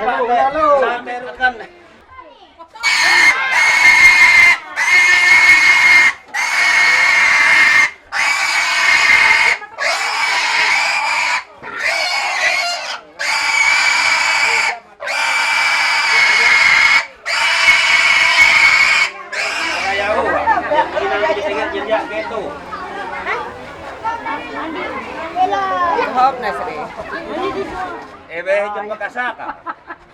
Sampai rekan. Coba kasaka.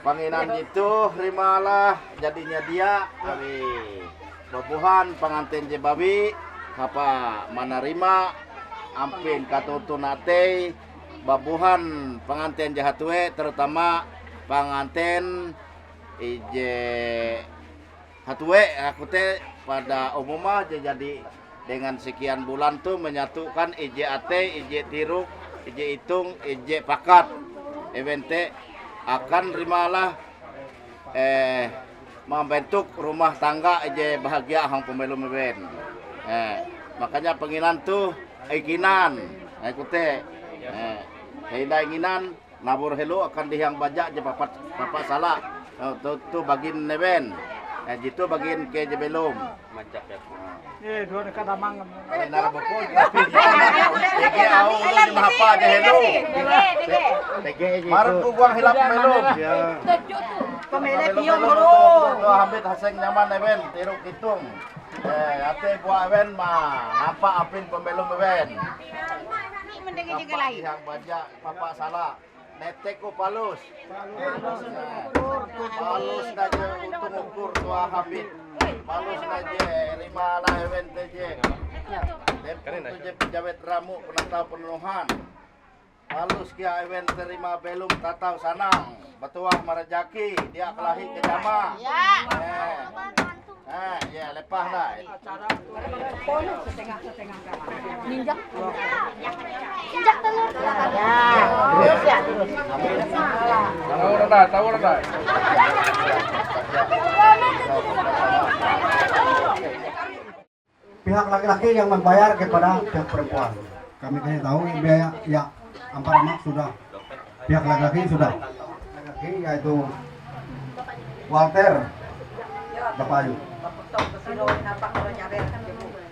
Panginan gitu, rimalah jadinya dia kami babuhan pengantin je babi apa manarima ampin katutun ate babuhan pengantin jahatwe terutama pengantin ije hatwe aku teh pada umumnya jadi dengan sekian bulan tuh menyatukan ije ate ije tiruk ije hitung ije pakat evente akan rimalah membentuk rumah tangga aja bahagia hang pemilu meben. Makanya penginan tuh ikinan ikute heda inginan nabur helu akan dihang bajak je papat salah tuh bagin neben gitu bagin ke je belum macak ya. Dua dekat damang. Nara bopol tapi dege au di mahapa aja helu. Dege marku buang hilap melum. Pemele pion dulu. Tuh hampir haseng nyaman even tiruk hitung. Ate buah even mah nampak apin pembelum even. Mendengi juga lagi. Yang baca papa salah. Netek ku palus. Palus naje untuk ukur tua habit. Palus naje lima lah event teje. Tempo teje pejabat ramu penatau penuhan. Palus kia event terima belum tatau sanang. Batuah marajaki dia kelahi ke jama. Ya. Ya lepah lah. Ninjak. Ninjak telur. Ya. Terus ya terus. Tahu rendah. Pihak laki-laki yang membayar kepada pihak perempuan. Kami kasih tahu biaya ya empat anak sudah. Pihak laki-laki sudah. Laki yaitu Walter Bapak Ayu.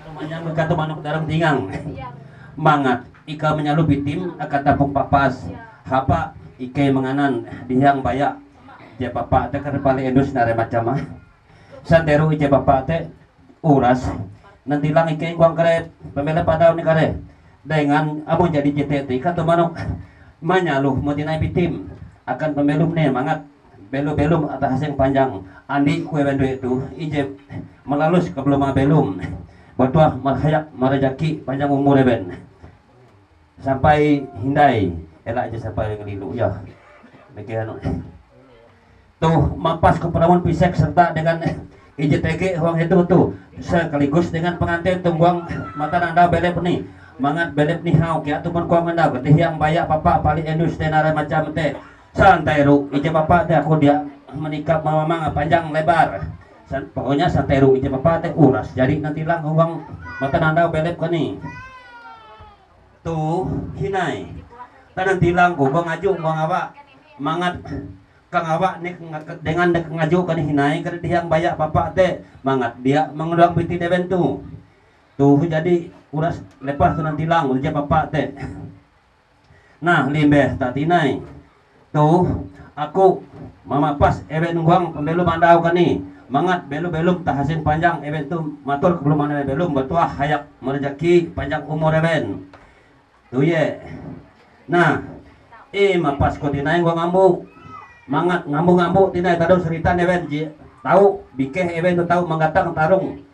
Semuanya berkata manuk darang tinggang. Mangat ika menyalupi tim akan tapuk papas. Hapa ike menganan dihang bayak. Je papa teh keur pali endus nare macam ah. Santeru ije papa teh uras. Nanti lang ike kuang kare pemele padaw ni kare. Dengan amun jadi JTT kata manuk manyaluh mau dinaipi tim akan pembelum nih mangat belum atau hasil panjang andi kue bendu itu ije melalus ke belum belum batuah marhayak marajaki panjang umur ben sampai hindai elak aja sampai ngelilu ya bagian tuh mapas ke perawan pisek serta dengan IJTG uang itu tuh sekaligus dengan pengantin tungguang mata nanda belep nih mangat belep nih hau kia tuh kuang nanda getih yang bayak papa paling endus tenara macam teh santai ru ije papa teh aku dia menikah mama panjang lebar pokoknya santai ru ije papa teh uras jadi nanti lang uang mata nanda belep ke nih tuh hinai tanang tilang gua ngaju gua ngapa mangat kang awak nih dengan ngaju kan hinai kan dia yang bayak papa teh mangat dia mengeluang biti deben tuh jadi uras lepas tuh nanti lang ije papa teh nah limbeh tak tinai tuh aku mama pas event guang pembelum mandau kan nih mangat belum tak hasil panjang event tuh matur belum mana belum betua hayak merejaki panjang umur event tuh ye nah mapas ko tinai gua ngambu mangat ngambu tinai tadu cerita event tahu bikeh event tuh tahu menggatang tarung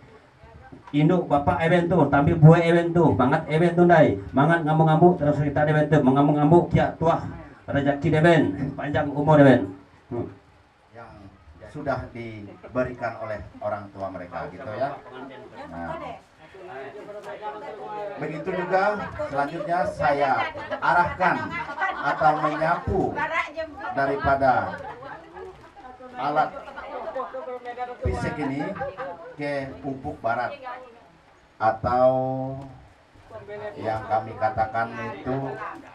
induk bapak event tuh tapi buah event tuh mangat event tuh dai mangat ngambu terus cerita event tuh mengambu kia tuah rezeki deben panjang umur deben yang sudah diberikan oleh orang tua mereka gitu ya. Nah, begitu juga selanjutnya saya arahkan atau menyapu daripada alat fisik ini ke pupuk barat atau yang kami katakan itu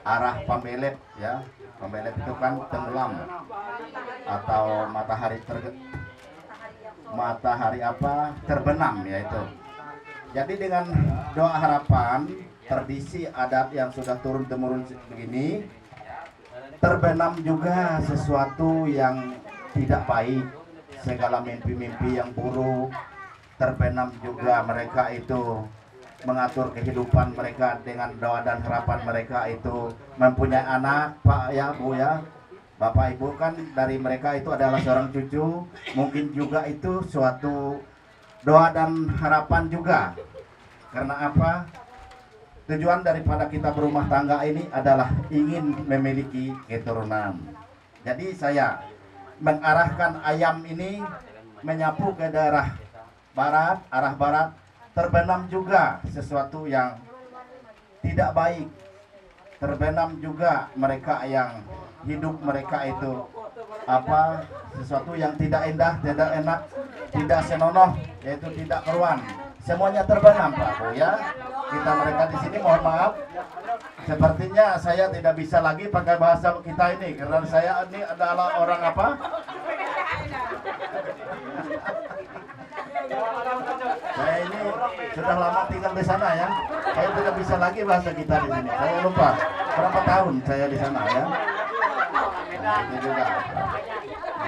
arah pembelep ya Pembelep itu kan tenggelam atau matahari apa terbenam yaitu. Jadi dengan doa harapan, tradisi adat yang sudah turun temurun begini, terbenam juga sesuatu yang tidak baik, segala mimpi-mimpi yang buruk. Terbenam juga mereka itu mengatur kehidupan mereka dengan doa dan harapan mereka itu mempunyai anak, Pak ya Bu ya. Bapak Ibu kan dari mereka itu adalah seorang cucu, mungkin juga itu suatu doa dan harapan juga. Karena apa? Tujuan daripada kita berumah tangga ini adalah ingin memiliki keturunan. Jadi saya mengarahkan ayam ini menyapu ke daerah barat, arah barat, terbenam juga sesuatu yang tidak baik. Terbenam juga mereka yang hidup mereka itu apa sesuatu yang tidak indah, tidak enak, tidak senonoh, yaitu tidak keruan. Semuanya terbenam Pak Bu ya. Kita mereka di sini mohon maaf. Sepertinya saya tidak bisa lagi pakai bahasa kita ini karena saya ini adalah orang apa? Saya ini sudah lama tinggal di sana ya. Saya tidak bisa lagi bahasa kita di sini. Saya lupa berapa tahun saya di sana ya. Nah, itu juga.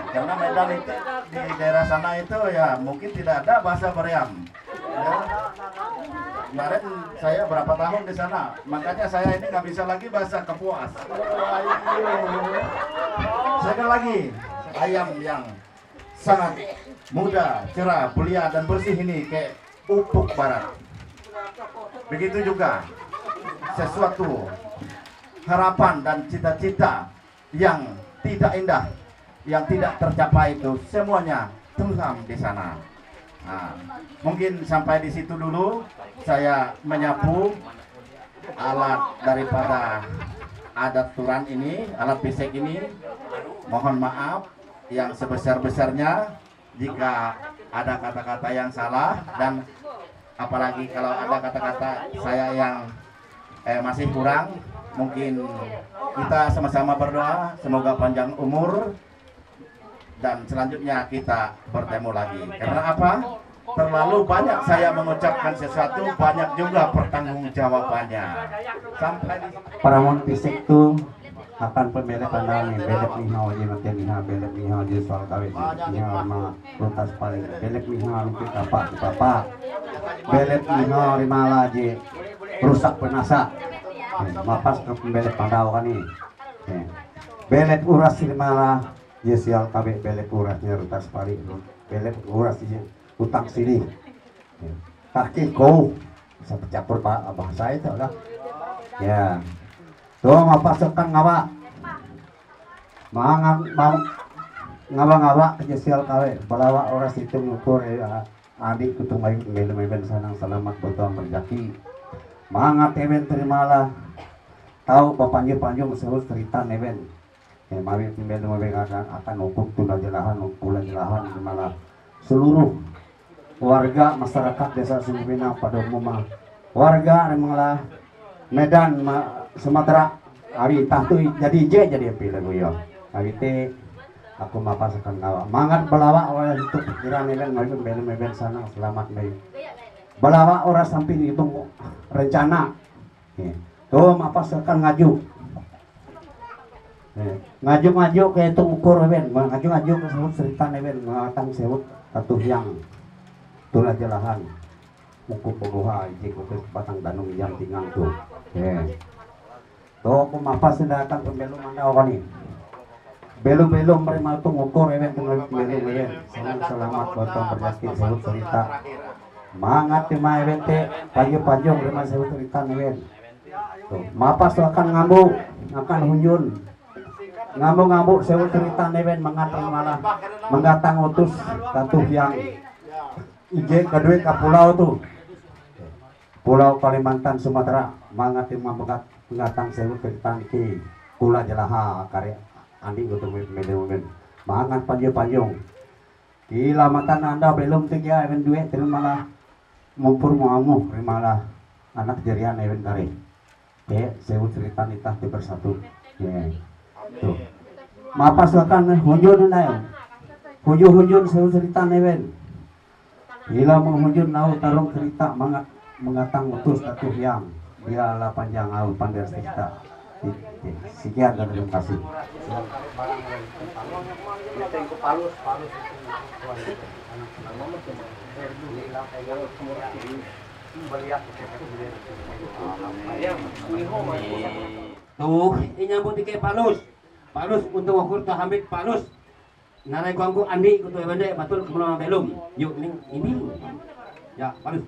Karena Medan itu di daerah sana itu ya mungkin tidak ada bahasa Korean. Ya. Kemarin saya berapa tahun di sana, makanya saya ini nggak bisa lagi bahasa Kapuas. Sekali lagi ayam yang sangat muda, cerah, belia dan bersih ini kayak Upuk Barat. Begitu juga sesuatu harapan dan cita-cita yang tidak indah, yang tidak tercapai itu semuanya tenggelam di sana. Nah, mungkin sampai di situ dulu saya menyapu alat daripada adat Turan ini, alat pisek ini. Mohon maaf yang sebesar-besarnya jika ada kata-kata yang salah dan apalagi kalau ada kata-kata saya yang masih kurang. Mungkin kita sama-sama berdoa semoga panjang umur dan selanjutnya kita bertemu lagi. Karena apa? Terlalu banyak saya mengucapkan sesuatu, banyak juga pertanggungjawabannya. Sampai di Para mon pisik tu akan pembelek pandang ni belek mihau je makin mihau belek mihau je soal kawin mihau ma runtas paling belek mihau ni apa apa belek mihau rimala je rusak penasa mapas ke pembelek pandau kan ni belek uras rimala je sial kabe belek urasnya runtas paling belek uras je utang sini kaki kau bisa bercampur pak bahasa itu lah ya. Tuh mapasokkan ngawa ngawa kejesial kawe balawa oras itu ngukur adik kutung baik meben sanang selamat bertuang berjaki mangat even terimalah tahu bapanjung seluruh cerita neben mawi meben akan hukum tunda jelahan pulang jelahan malah seluruh warga masyarakat desa Sumbina pada umumnya warga malah Medan Sumatera hari tahtu jadi jadi pilih gue ya hari te aku mapasakan ngawa mangat balawa oleh untuk pikiran neben meben sana selamat baik balawa orang samping itu rencana tuh mapasakan ngaju kayak itu ukur neben ngaju ke sebut cerita neben mengatang sebut satu yang tulah jelahan muku peguha iji kutus batang danung yang tinggal tuh tuh aku mapas sedangkan pembelum anda orang ini belum mereka tuh ngukur event belum selamat botong berjaki sebut cerita mangat lima event panjang lima sebut cerita event tuh mapas akan akan hunjun ngamuk sebut cerita event mengatang malah menggatang utus satu yang ije kedua ke pulau tuh Pulau Kalimantan Sumatera mangat lima mengatang sebut cerita ki kula jelaha karya andi untuk meden mangat panjang kilamatan anda belum tiga event duit terus malah mumpur muamu malah anak jarian event kare sebut cerita nitah bersatu Tuh. Mapas akan hujun na hujun cerita newen. Bila menghujun nau tarung cerita mengatang utus tatuh yang bila lah panjang au pandir cerita. Sekian dan terima kasih. Tuh, ini nyambung di kayak palus. Palus untuk ukur tuh hamid palus. Narai ganggu andi kutu bende matul kemudian belum. Yuk ini. Ya, palus.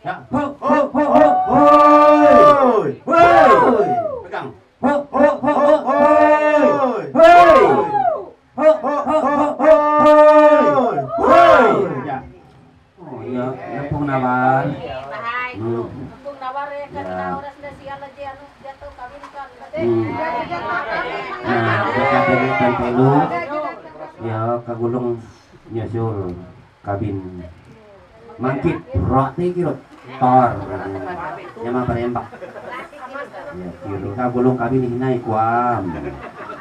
Ya, ho ho ho ho. Hoi. Hoi. Pegang. Ho ho ho ho. Hoi. Hoi. Ho ho ho ho. Hoi. Hoi. Ya. Oh iya, nepung nawar. Bahay. Hmm. Kung naware ka Ya. na oras na siya na diyan jatuh kawin kan. Nah, berkabin pelu. Ya, kagulung nyusul kabin. Mangkit roti kirut tor. Nyama parembak. Ya, kiri kagulung kabin hinai kuam.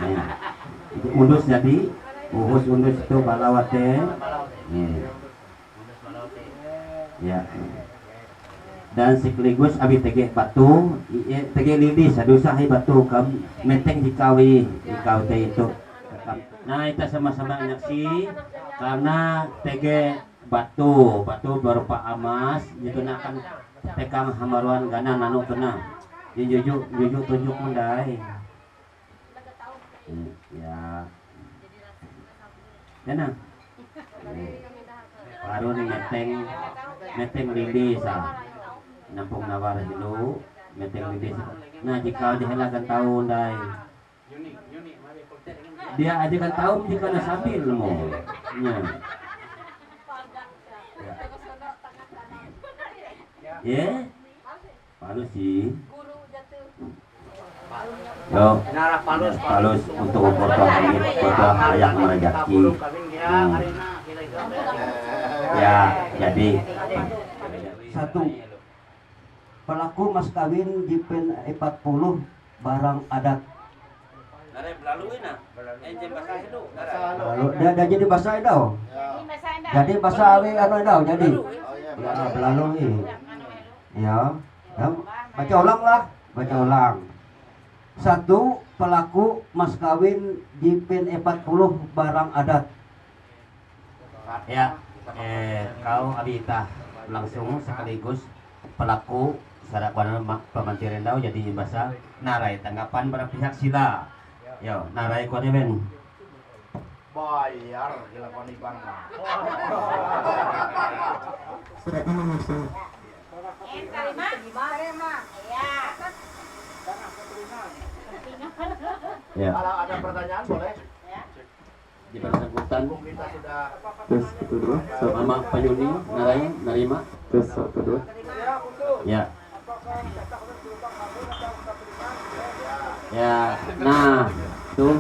Ya. Itu undus jadi, uhus undus itu balawate. Ya. Dan sekaligus abi tege batu, tege lidi sadusah batu kam menteng dikawi dikau teh itu. Nah, kita sama-sama nyaksi karena tege batu berupa emas digunakan tekang hamaruan gana nanu kena. Jujuk tunjuk mendai. Ya. Yana. Baru nih meteng lidi sah. Nampung nawar dulu, meteng lidi. Nah, jika dihelakan tahun dai. Dia ajakan tahun jika na sambil mo. Ya. Ya. Palus sih. Yo, palus untuk ukur langit, foto ayak merejaki. Ya, jadi Satu, pelaku mas kawin jipen 40 barang adat. Lalu dia jadi bahasa Edau. Jadi bahasa awi anu Edau jadi. Ya melalui. Ya. Baca ulang lah, baca ulang. Satu, pelaku mas kawin jipen 40 barang adat. ya, kau abita langsung sekaligus pelaku syarat pemanti rendau jadi bahasa narai tanggapan para pihak sila. Yo, narai kode ben. Bayar dilakukan ibang. Ya. Kalau ada pertanyaan boleh. Di bersangkutan Bung kita sudah Tes satu dua. sama Pak Yuni narai nerima. Tes satu dua. Ya. Ya. Nah, tuh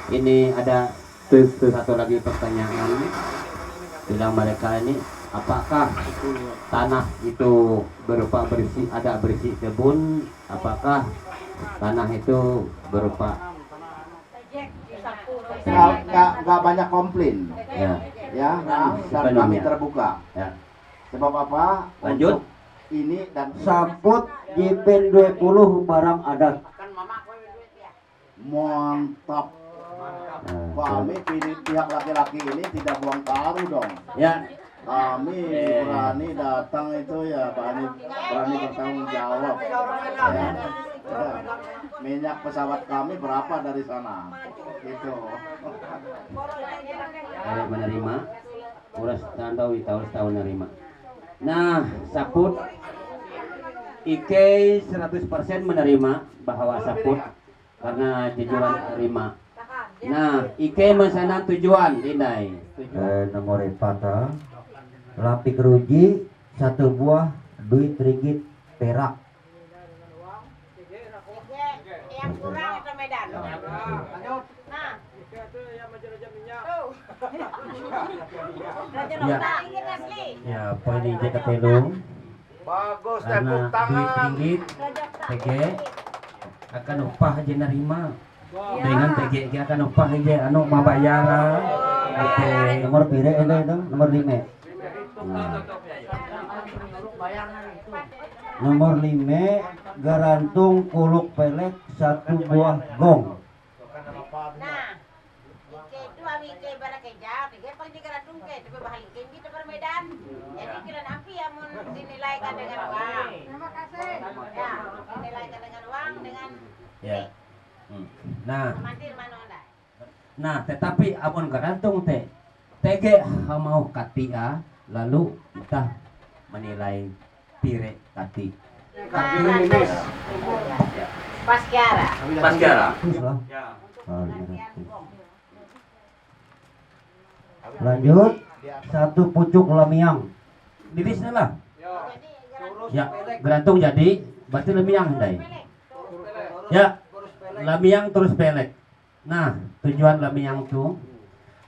ini ada Tes tes. satu lagi pertanyaan. Bilang mereka ini apakah tanah itu berupa berisi ada berisi kebun, apakah tanah itu berupa nggak banyak komplain ya ya, dan kami terbuka. ya Sebab apa? Lanjut. Untuk ini dan Sabut jipen 20 barang adat. mantap. Kami pihak laki-laki ini tidak buang karu dong. ya Kami berani datang itu ya, berani bertanggung jawab. Ya. Minyak pesawat kami berapa dari sana? Gitu. Ada menerima uras tandau tahun nerima. Nah, saput Ike 100% menerima bahwa saput karena jujuran terima. Nah, Ike mesanan tujuan Indai. Nomor 4 lapi keruji 1 buah duit ringgit perak. Yang kurang itu Medan. Nah, Ya. ringgit asli. Ya, poin ini ketelung Bagus, karena tepuk duit tangan. ringgit TG akan upah aja nerima. dengan TG kita kan upah aja anu mabayara oke Nomor pire itu nomor 5. Nomor 5 garantung kuluk pelek 1 buah gong. Nah, ike itu ami ike bara ke jauh, ike pang di Garantung ke, tapi bahal ike di Medan. Jadi kira api amun dinilaikan dengan uang. Terima kasih. Ya, dinilaikan dengan uang dengan ya. Nah, mandir mana anda? nah tetapi amun garantung teh TG mau katia lalu kita menilai pire kati. Pas kiara. Pas kira. Terus lah. Ya. Oh, 500. Lanjut 1 pucuk lamiang. Dirisnya lah. Jadi Ya, garantung jadi berarti lemiang dai. Ya, lamiang terus pelek. Nah, tujuan lamiang tuh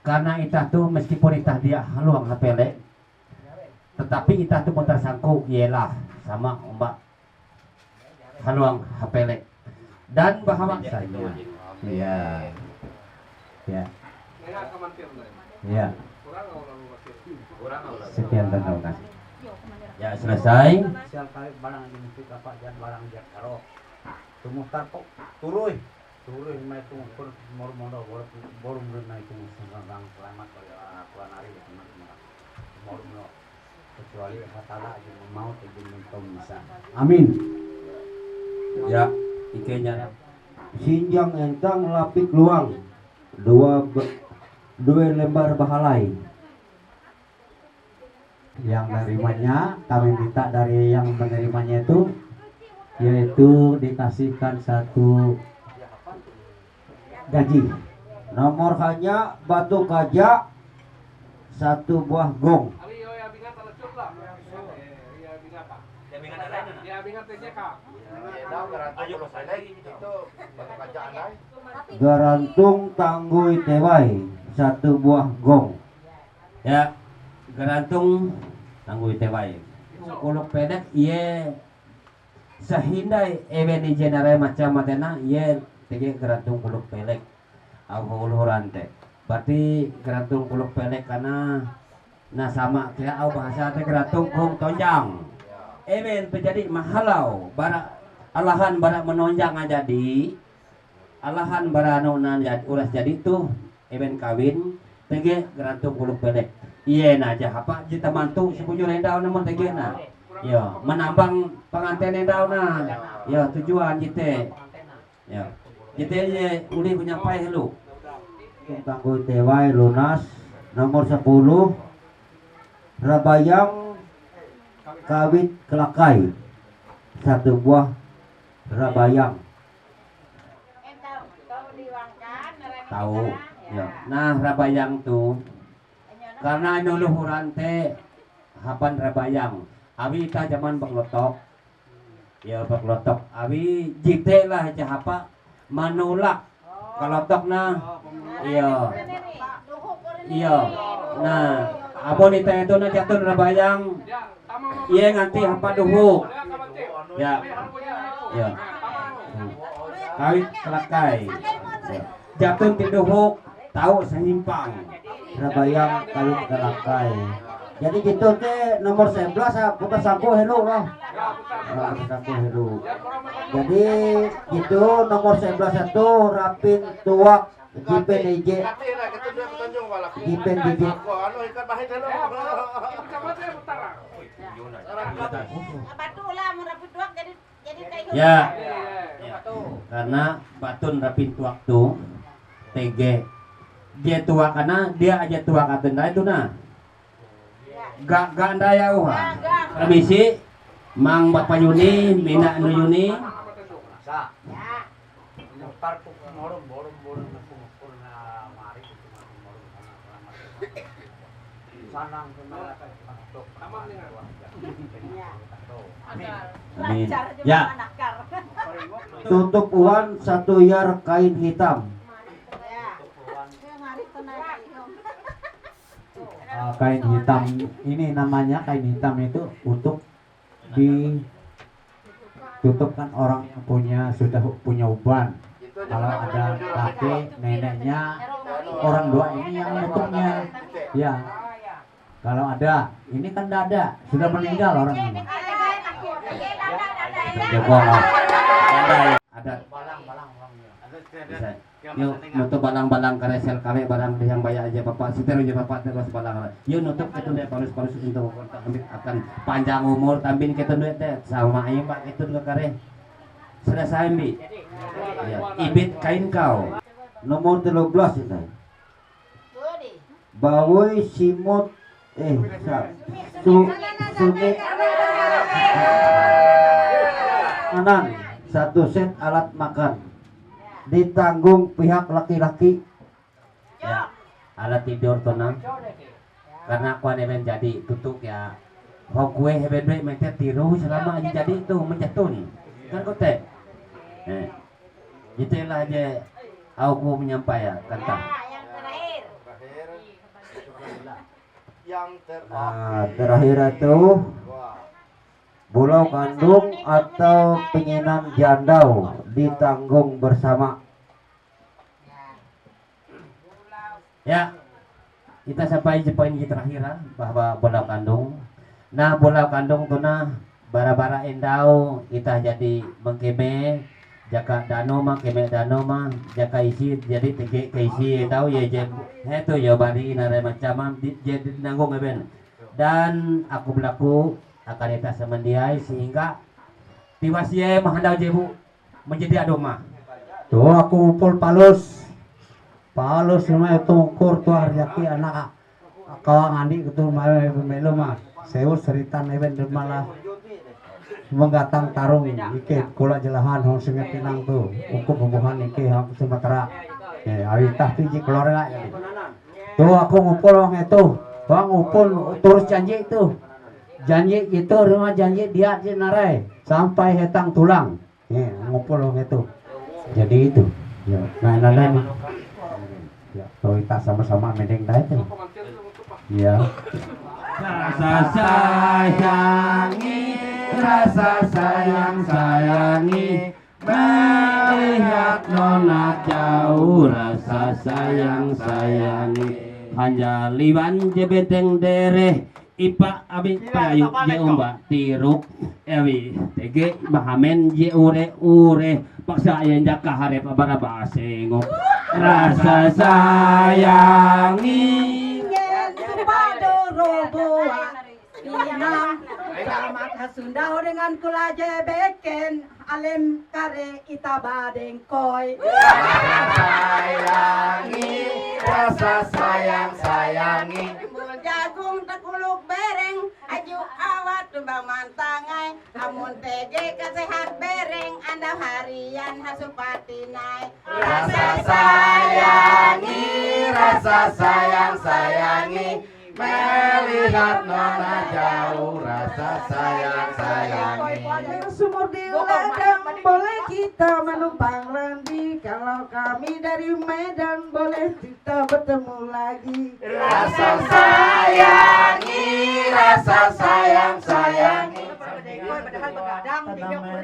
karena kita tuh meskipun kita dia haluang pelek, tetapi kita tuh mau tersangkut ialah sama ombak haluang pelek dan bahwa saja. Ya. Ya. Ya. Sekian terima kasih. Ya, selesai. Sial kali barang dimukti apa jangan barang jak karo. Tumutar kok turuy. Turuy mai tumukur mor-moro borum mai tumukur selamat kulan hari teman-teman. Mor-moro kecuali hatala aja mau tegin mentom bisa. Amin. Ya, ikenya. Sinjang entang lapik luang 2 lembar bahalai. Yang nerimanya kami minta dari yang menerimanya itu yaitu dikasihkan 1 gaji. Nomor hanya batu kaja 1 buah gong. Garantung tanggui tewai 1 buah gong. Ya, garantung tangguh tewai. Kuluk pedek iye sahindai eveni general macam matena iye tege garantung kuluk pelek. Au huluran teh. Berarti garantung kuluk pelek karena nah sama kayak au bahasa teh garantung gong tonjang. Even terjadi mahalau bara alahan bara menonjang jadi alahan bara nonan uras jadi tuh even kawin tege garantung kuluk pelek. Iya nah aja apa kita mantu sepuju rendau namun tege nah. Ya, menambang pengantin rendau nah. Ya tujuan kita. Ya. Kita ye uli punya pai lu. Tanggui tewai lunas. Nomor 10 Rabayang kawit kelakai 1 buah rabayang. Tahu diwangkan, Tahu. Ya. Nah, rabayang tuh karena nuluhuran teh hapan rabayang. Abi ta zaman baglotok. Ya baglotok. Abi jite lah aja apa manulak kalotokna. Iya. Iya. Nah, abon ita itu na jatun rabayang. Iya nganti apa duhuk. Ya. Ya. Kawit kelakai. Ya. Jatun ti duhuk tahu sahimpang. Rabayang kawit kelakai. Jadi gitu teh nomor 11 putar saku helu lah. Putar saku helu. Jadi itu nomor 11 itu rapin tuak jipen DJ. Jipen DJ. Batu lah merapit tuak jadi kayak Ya. Karena batun rapin tuak tuh TG dia tua karena dia aja tua katenda itu nah gak andaya permisi Mang Bapak Yuni Mina Anu Yuni Sa. Mutar kok borum ngumpul na mari sanang kemana untuk Amin. Ya. Tutup uan 1 yar kain hitam. Kain hitam ini namanya kain hitam itu untuk ditutupkan orang yang sudah punya uban. Itu kalau ada kakek neneknya orang dua ini yang nutupnya ya. Kalau ada, ini kan tidak ada, sudah meninggal orang ini. Ada bisa. Yuk nutup balang-balang karesel kawe barang yang bayar aja bapak siter aja bapak terus balang. Yuk nutup itu deh parus-parus untuk akan panjang umur tambin kita duit teh sama aing pak itu juga kare. Selesai mi. Ya, ibit kain kau. Nomor 13 itu. Bawoy simut Sumi Anan 1 set alat makan ditanggung pihak laki-laki. Ya, alat tidur tenang. Karena aku even jadi tutup ya. Kau kue hebe mencet tiru selama jadi itu menjatuh nih. Kan kote. Itulah aja aku menyampaikan kata. Yang Terakhir itu Pulau kandung atau penginan jandau ditanggung bersama. Ya, kita sampai di poin terakhir bahwa bola kandung. Nah, bola kandung tuh nah bara-bara endau kita jadi mengkeme jaka dano mah keme dano mah jaka isi jadi tege keisi tahu ya je itu ya bari nare macam jadi nanggung eben. Dan aku berlaku akan eta semendiai sehingga tiwasye mahandau jebu menjadi adoma. Tuh aku ngumpul palus cuma itu ukur tuh harjaki anak kawang andi itu melo mah sewu seritan eben malah menggatang tarung ike kula jelahan hong sungai pinang tuh ukur hubungan ike hong Sumatera awitah piji keluar lah tuh aku ngumpul wang itu bang ngumpul terus janji itu rumah janji dia di narai sampai hetang tulang ngumpul wang itu jadi itu ya nah lain ya kita sama-sama mending dah itu ya rasa sayangi melihat nona jauh rasa sayangi hanya liwan jebeteng dereh ipa abi payu je umba tiruk ewi tege bahamen je ure paksa yang jaka harep abara sengok rasa sayangi Amat hasundau dengan kula jebeken alem kare ita badeng koi rasa sayangi Timbul jagung tekuluk bereng aju awat tumbang mantangai amun tege kesehat bereng anda harian hasupati naik rasa sayangi melihat nona jauh rasa sayangi sumur di ladang boleh kita menumpang lendi kalau kami dari Medan boleh kita bertemu lagi rasa sayangi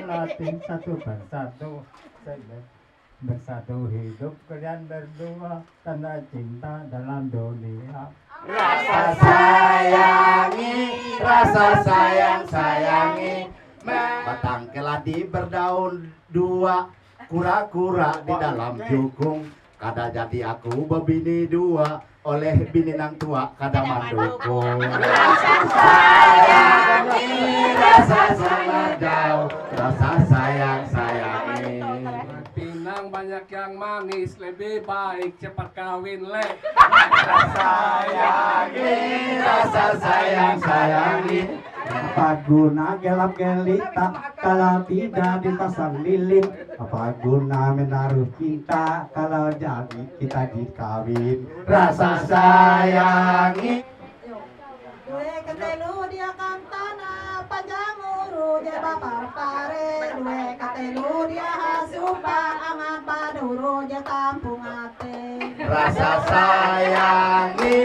Latin satu bersatu hidup kalian berdua tanda cinta dalam dunia rasa sayangi batang keladi berdaun dua kura-kura di dalam jukung kada jadi aku bebini dua oleh bini nang tua kada mandukung rasa jauh rasa sayangi Pinang banyak yang manis, lebih baik cepat kawin le. rasa sayangi apa guna gelap gelita kalau tidak dipasang lilin apa guna menaruh cinta kalau jadi kita dikawin rasa sayangi Due ketelu dia kantana panjang uru dia bakar pare Due ketelu dia hasupa angat paduru dia kampung ate rasa sayangi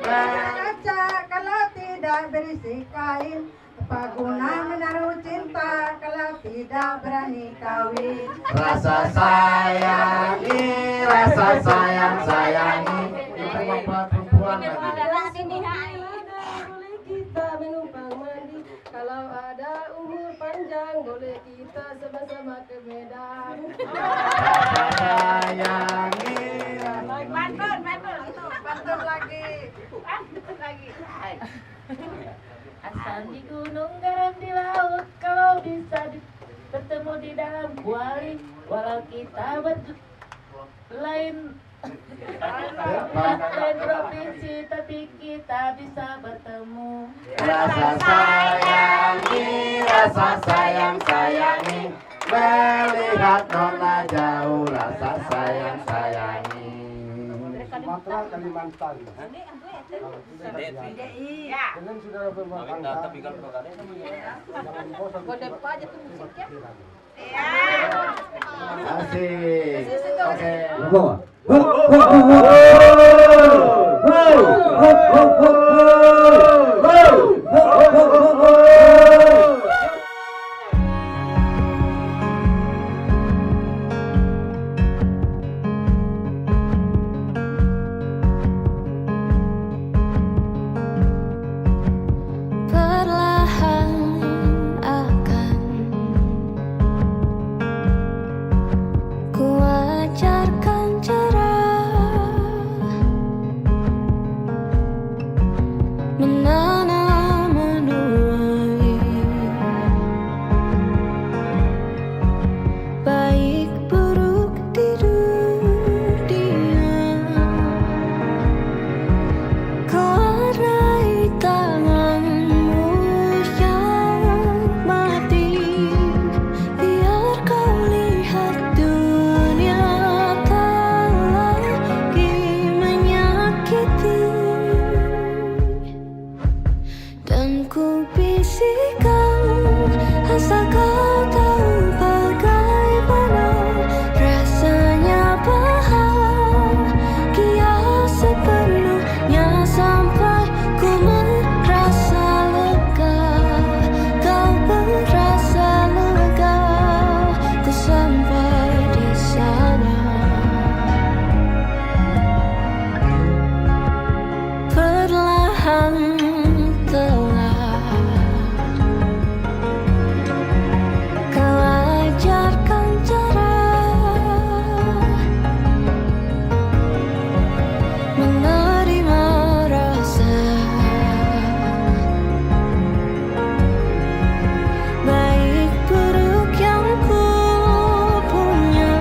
Kaca kalau tidak berisi kain apa guna menaruh cinta kalau tidak tidak berani kawin. Rasa sayangi, rasa sayangi. Itu bapak perempuan lagi. Boleh kita menumpang mandi. Kalau ada umur panjang boleh kita sama-sama ke Medan. Sayangi. Pantun lagi. Asal di gunung garam di laut, kalau bisa bertemu di dalam kuali, walau kita lain provinsi tapi kita bisa bertemu. Rasa sayangi, melihat nona jauh, rasa sayangi. Sumatera, Kalimantan. Ya. Dengan saudara berbangsa. Jangan bosan. Asik. Oke. Perlahan akan kuajarkan cara menanam menuai baik buruk di dunia. Kewarnai tanganmu yang mati, biar kau lihat dunia tak lagi menyakiti. Dan ku bisikan asal kau tahu bagaimana rasanya bahagia sepenuhnya sampai ku merasa lega. Kau merasa lega, ku sampai di sana. Perlahan telah kau ajarkan cara menerima rasa baik buruk yang ku punya.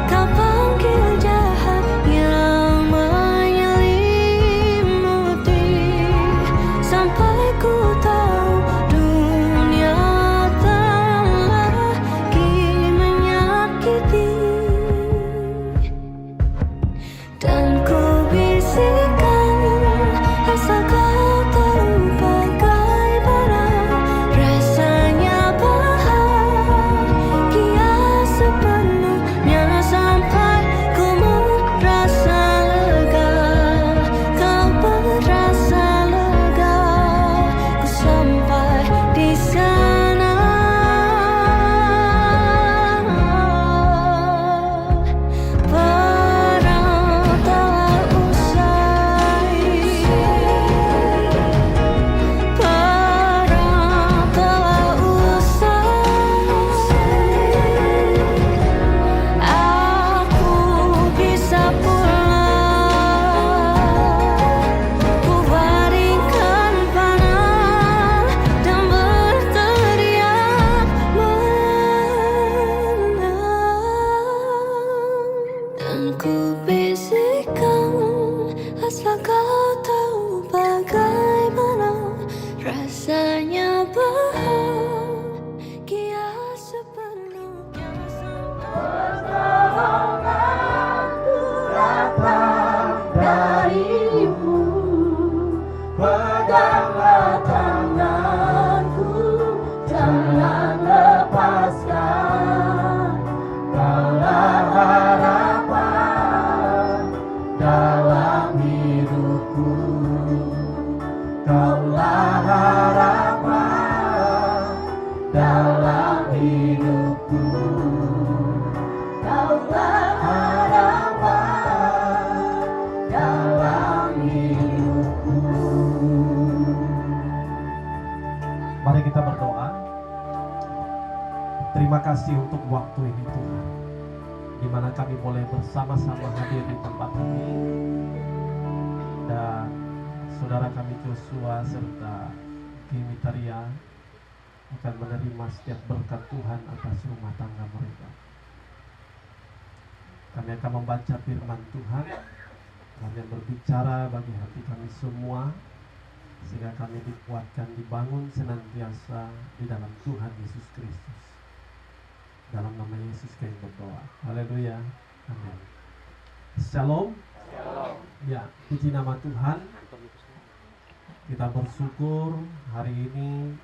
Kau panggil jahat yang menyelimuti sampai ku tahu dunia tak lagi menyakiti. Dan ku bisikan asal kau tahu bagaimana rasanya bahagia sepenuhnya sampai ku merasa lega. Kau merasa lega, ku sampai di sana. Perang telah usai, perang telah usai. Aku bisa pulang, ku baringkan panah dan berteriak menang. Dan ku bisikan asal kau tahu bagaimana rasanya bahagia sepenuhnya darimu. Peganglah tanganku, jangan lepaskan. Kaulah harapan dalam hidupku. Kaulah harapan kasih untuk waktu ini Tuhan, di mana kami boleh bersama-sama hadir di tempat ini, dan saudara kami Joshua serta Kimitaria akan menerima setiap berkat Tuhan atas rumah tangga mereka. Kami akan membaca firman Tuhan, kami berbicara bagi hati kami semua, sehingga kami dikuatkan, dibangun senantiasa di dalam Tuhan Yesus Kristus. Dalam nama Yesus kami berdoa. Haleluya. Amin. Shalom. Ya, puji nama Tuhan. Kita bersyukur hari ini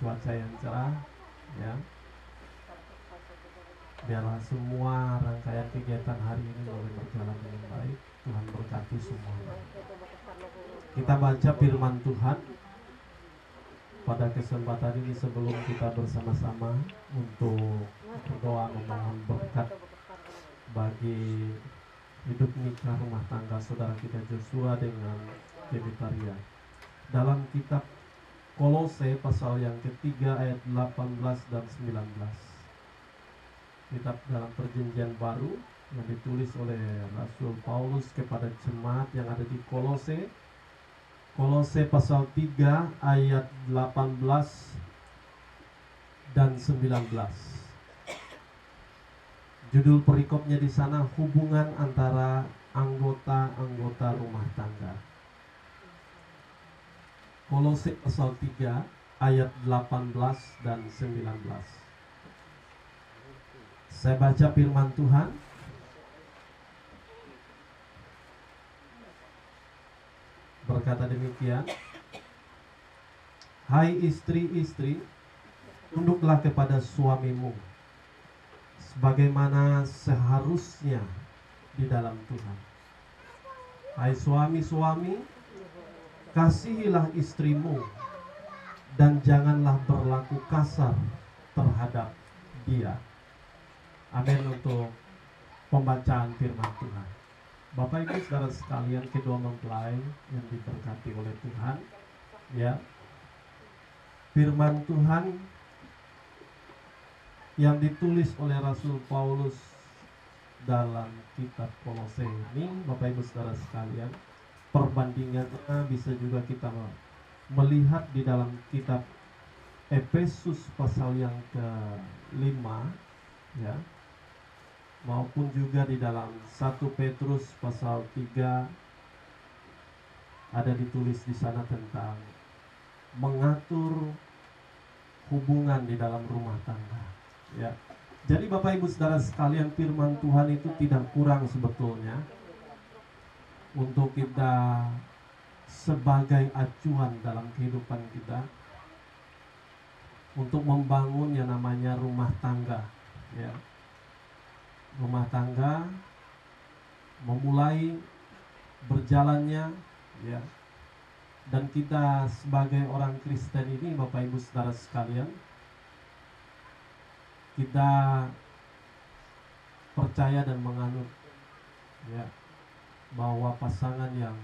cuaca yang cerah, ya. Biarlah semua rangkaian kegiatan hari ini boleh berjalan dengan baik. Tuhan berkati semuanya. Kita baca firman Tuhan pada kesempatan ini sebelum kita bersama-sama untuk berdoa memohon berkat bagi hidup nikah rumah tangga saudara kita Joshua dengan Kimitaria. Dalam kitab Kolose pasal yang ketiga ayat 18 dan 19. Kitab dalam perjanjian baru yang ditulis oleh Rasul Paulus kepada jemaat yang ada di Kolose. Kolose pasal 3 ayat 18 dan 19. Judul perikopnya di sana hubungan antara anggota-anggota rumah tangga. Kolose pasal 3 ayat 18 dan 19. Saya baca firman Tuhan. Berkata demikian, hai istri-istri, tunduklah kepada suamimu sebagaimana seharusnya di dalam Tuhan. Hai suami-suami, kasihilah istrimu dan janganlah berlaku kasar terhadap dia. Amin untuk pembacaan firman Tuhan. Bapak Ibu saudara sekalian, kedua mempelai yang diberkati oleh Tuhan, ya. Firman Tuhan yang ditulis oleh Rasul Paulus dalam kitab Kolose ini, Bapak Ibu saudara sekalian, perbandingannya bisa juga kita melihat di dalam kitab Efesus pasal yang ke-5, ya, maupun juga di dalam 1 Petrus pasal 3 ada ditulis di sana tentang mengatur hubungan di dalam rumah tangga, ya. Jadi Bapak Ibu saudara sekalian, firman Tuhan itu tidak kurang sebetulnya untuk kita sebagai acuan dalam kehidupan kita untuk membangun yang namanya rumah tangga, ya. Rumah tangga memulai berjalannya, ya. Dan kita sebagai orang Kristen ini, Bapak Ibu saudara sekalian, kita percaya dan menganut, ya, bahwa pasangan yang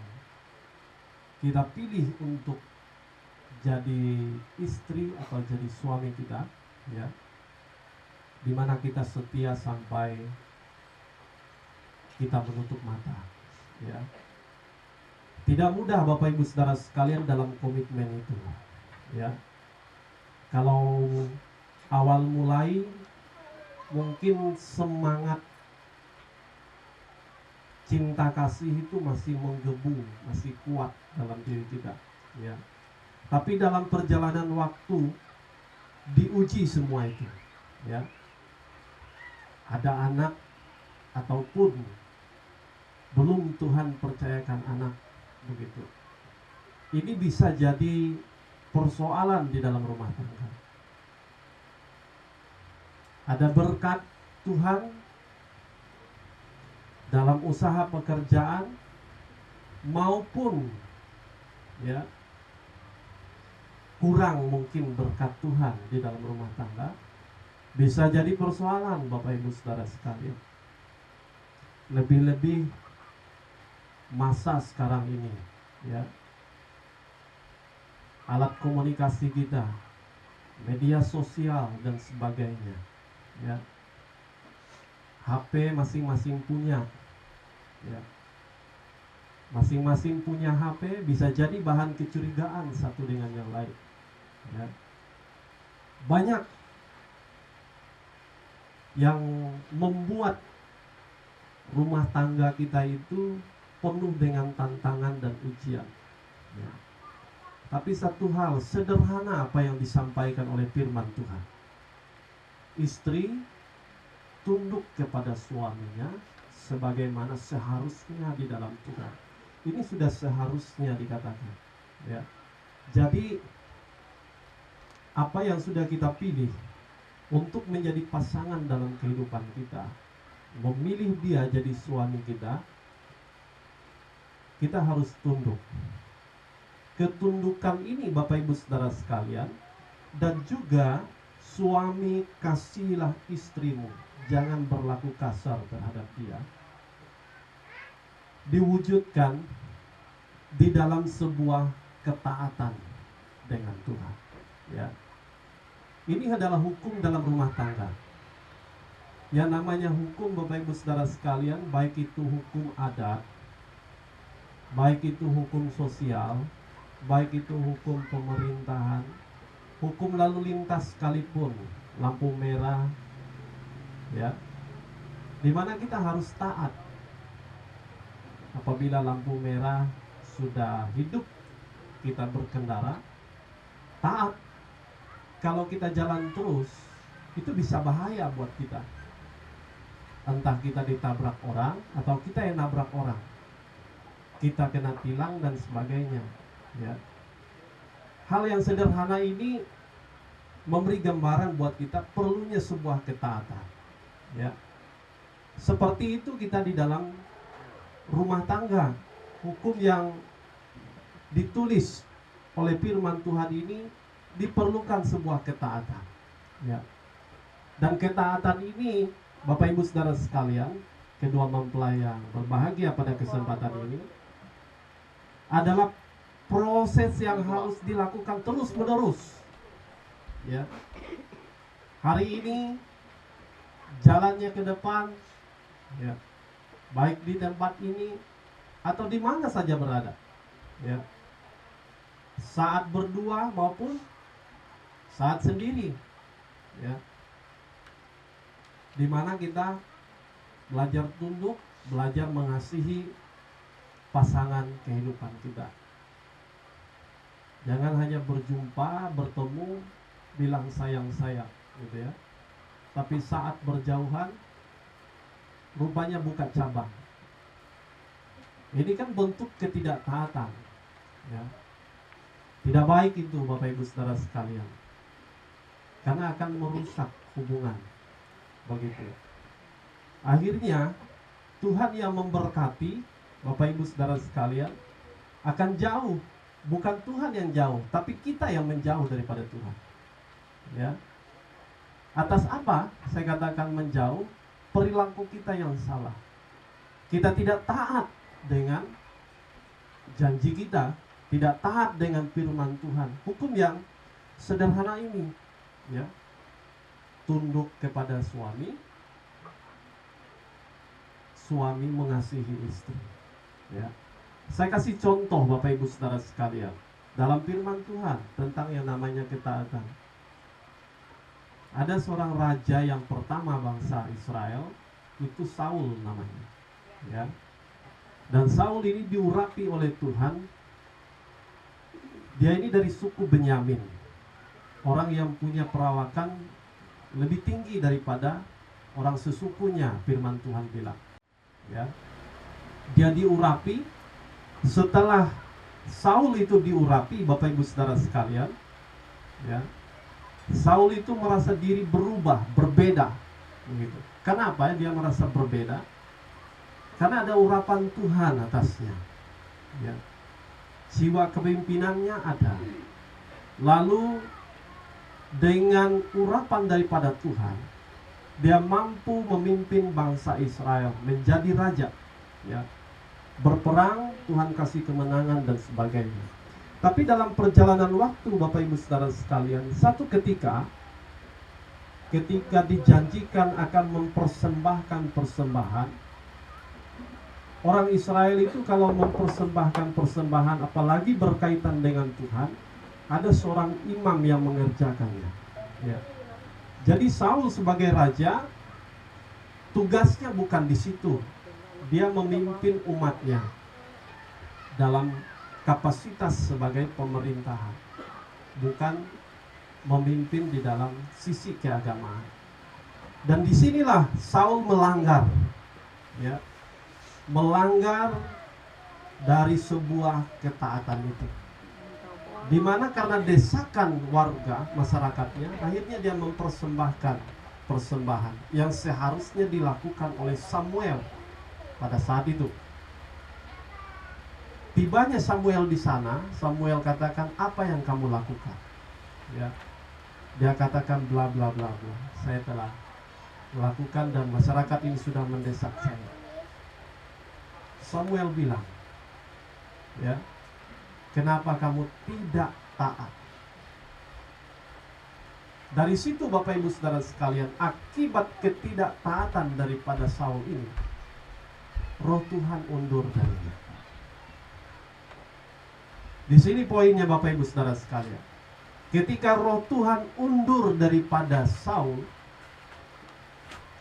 kita pilih untuk jadi istri atau jadi suami kita, ya, di mana kita setia sampai kita menutup mata, ya. Tidak mudah Bapak Ibu saudara sekalian dalam komitmen itu, ya. Kalau awal mulai mungkin semangat cinta kasih itu masih menggebu, masih kuat dalam diri kita, ya. Tapi dalam perjalanan waktu diuji semua itu, ya. Ada anak ataupun belum Tuhan percayakan anak, begitu. Ini bisa jadi persoalan di dalam rumah tangga. Ada berkat Tuhan dalam usaha pekerjaan maupun, ya, kurang mungkin berkat Tuhan di dalam rumah tangga, bisa jadi persoalan Bapak Ibu saudara sekalian. Lebih-lebih masa sekarang ini, ya, alat komunikasi kita, media sosial dan sebagainya, Ya. HP masing-masing punya. Ya. Masing-masing punya HP bisa jadi bahan kecurigaan satu dengan yang lain. Ya. Banyak yang membuat rumah tangga kita itu penuh dengan tantangan dan ujian. Ya. Tapi satu hal sederhana apa yang disampaikan oleh firman Tuhan. Istri tunduk kepada suaminya sebagaimana seharusnya di dalam Tuhan. Ini sudah seharusnya dikatakan. Ya. Jadi apa yang sudah kita pilih untuk menjadi pasangan dalam kehidupan kita, memilih dia jadi suami kita, kita harus tunduk. Ketundukan ini Bapak Ibu Saudara sekalian, dan juga suami kasihilah istrimu, jangan berlaku kasar terhadap dia, diwujudkan di dalam sebuah ketaatan dengan Tuhan. Ya. Ini adalah hukum dalam rumah tangga. Yang namanya hukum Bapak Ibu Saudara sekalian, baik itu hukum adat, baik itu hukum sosial, baik itu hukum pemerintahan, hukum lalu lintas sekalipun, lampu merah, ya, dimana kita harus taat. Apabila lampu merah sudah hidup kita berkendara, taat. Kalau kita jalan terus, itu bisa bahaya buat kita. Entah kita ditabrak orang atau kita yang nabrak orang, kita kena tilang dan sebagainya. Ya. Hal yang sederhana ini memberi gambaran buat kita perlunya sebuah ketaatan. Ya. Seperti itu kita di dalam rumah tangga. Hukum yang ditulis oleh firman Tuhan ini diperlukan sebuah ketaatan. Ya. Dan ketaatan ini Bapak Ibu Saudara sekalian, kedua mempelai yang berbahagia pada kesempatan ini, adalah proses yang harus dilakukan terus menerus. Ya. Hari ini jalannya ke depan, ya, baik di tempat ini atau di mana saja berada, ya, saat berdua maupun saat sendiri, ya, di mana kita belajar tunduk, belajar mengasihi pasangan kehidupan kita. Jangan hanya berjumpa, bertemu, bilang sayang-sayang, gitu ya. Tapi saat berjauhan, rupanya buka cabang. Ini kan bentuk ketidaktaatan, ya. Tidak baik itu Bapak Ibu Saudara sekalian, karena akan merusak hubungan. Begitu. Akhirnya Tuhan yang memberkati Bapak Ibu Saudara sekalian akan jauh. Bukan Tuhan yang jauh, tapi kita yang menjauh daripada Tuhan. Ya. Atas apa saya katakan menjauh? Perilaku kita yang salah. Kita tidak taat dengan janji kita, tidak taat dengan firman Tuhan. Hukum yang sederhana ini, ya. Tunduk kepada suami, suami mengasihi istri. Ya. Saya kasih contoh Bapak Ibu Saudara sekalian dalam firman Tuhan tentang yang namanya ketaatan. Ada seorang raja yang pertama bangsa Israel, itu Saul namanya. Ya. Dan Saul ini diurapi oleh Tuhan. Dia ini dari suku Benyamin, orang yang punya perawakan lebih tinggi daripada orang sesukunya, firman Tuhan bilang. Ya. Dia diurapi. Setelah Saul itu diurapi, Bapak Ibu Saudara sekalian, ya, Saul itu merasa diri berubah, berbeda, begitu. Kenapa dia merasa berbeda? Karena ada urapan Tuhan atasnya, ya. Jiwa kepimpinannya ada. Lalu dengan urapan daripada Tuhan, dia mampu memimpin bangsa Israel menjadi raja, ya. Berperang, Tuhan kasih kemenangan dan sebagainya. Tapi dalam perjalanan waktu Bapak Ibu Saudara sekalian, satu ketika ketika dijanjikan akan mempersembahkan persembahan, orang Israel itu kalau mempersembahkan persembahan apalagi berkaitan dengan Tuhan, ada seorang imam yang mengerjakannya. Ya. Jadi Saul sebagai raja, tugasnya bukan di situ. Dia memimpin umatnya dalam kapasitas sebagai pemerintahan, bukan memimpin di dalam sisi keagamaan. Dan disinilah Saul melanggar, ya, melanggar dari sebuah ketaatan itu. Dimana karena desakan warga masyarakatnya, akhirnya dia mempersembahkan persembahan yang seharusnya dilakukan oleh Samuel pada saat itu. Tibanya Samuel di sana, Samuel katakan, apa yang kamu lakukan? Ya, dia katakan bla bla bla bla. Saya telah melakukan dan masyarakat ini sudah mendesak saya. Samuel bilang, ya, kenapa kamu tidak taat? Dari situ Bapak Ibu Saudara sekalian, akibat ketidaktaatan daripada Saul ini, roh Tuhan undur darinya. Di sini poinnya Bapak Ibu Saudara sekalian. Ketika roh Tuhan undur daripada Saul,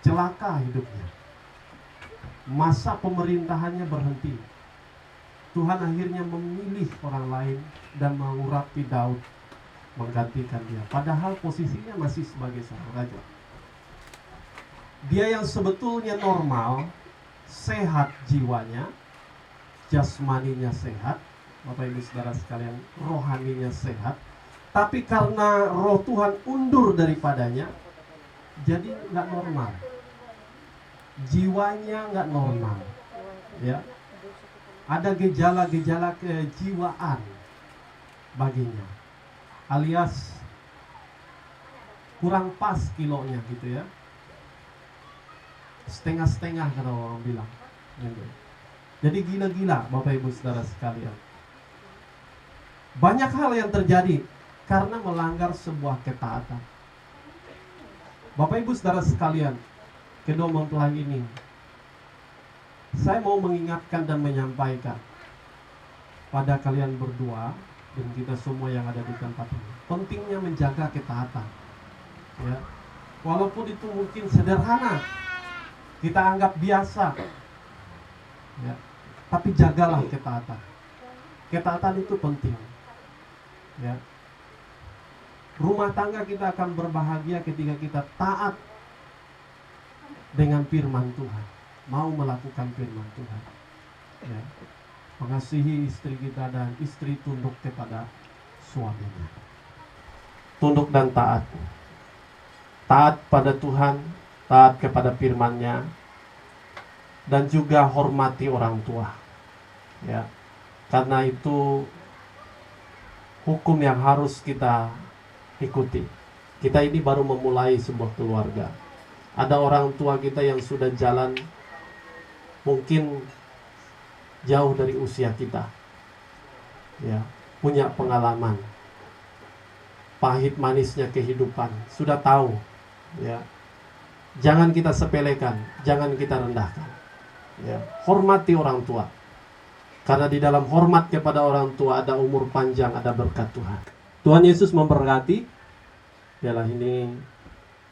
celaka hidupnya. Masa pemerintahannya berhenti. Tuhan akhirnya memilih orang lain dan mengurapi Daud menggantikan dia. Padahal posisinya masih sebagai seorang raja. Dia yang sebetulnya normal, sehat jiwanya, jasmaninya sehat, Bapak Ibu Saudara sekalian, rohaninya sehat, tapi karena roh Tuhan undur daripadanya, jadi nggak normal, jiwanya nggak normal, ya, ada gejala-gejala kejiwaan baginya, alias kurang pas kilonya gitu ya, setengah-setengah kalau orang bilang, jadi gila-gila Bapak Ibu Saudara sekalian. Banyak hal yang terjadi karena melanggar sebuah ketaatan. Bapak Ibu Saudara sekalian, kedua mempelai ini, saya mau mengingatkan dan menyampaikan pada kalian berdua dan kita semua yang ada di tempat ini, pentingnya menjaga ketaatan. Ya, walaupun itu mungkin sederhana, kita anggap biasa, ya, tapi jagalah ketaatan. Ketaatan itu penting. Ya. Rumah tangga kita akan berbahagia ketika kita taat dengan firman Tuhan, mau melakukan firman Tuhan, ya. Mengasihi istri kita dan istri tunduk kepada suaminya, tunduk dan taat, taat pada Tuhan, taat kepada firman-Nya, dan juga hormati orang tua, ya. Karena itu hukum yang harus kita ikuti. Kita ini baru memulai sebuah keluarga. Ada orang tua kita yang sudah jalan mungkin jauh dari usia kita, ya, punya pengalaman, pahit manisnya kehidupan, sudah tahu, ya. Jangan kita sepelekan, jangan kita rendahkan, ya. Hormati orang tua. Karena di dalam hormat kepada orang tua ada umur panjang, ada berkat Tuhan. Tuhan Yesus memberkati. Biarlah ini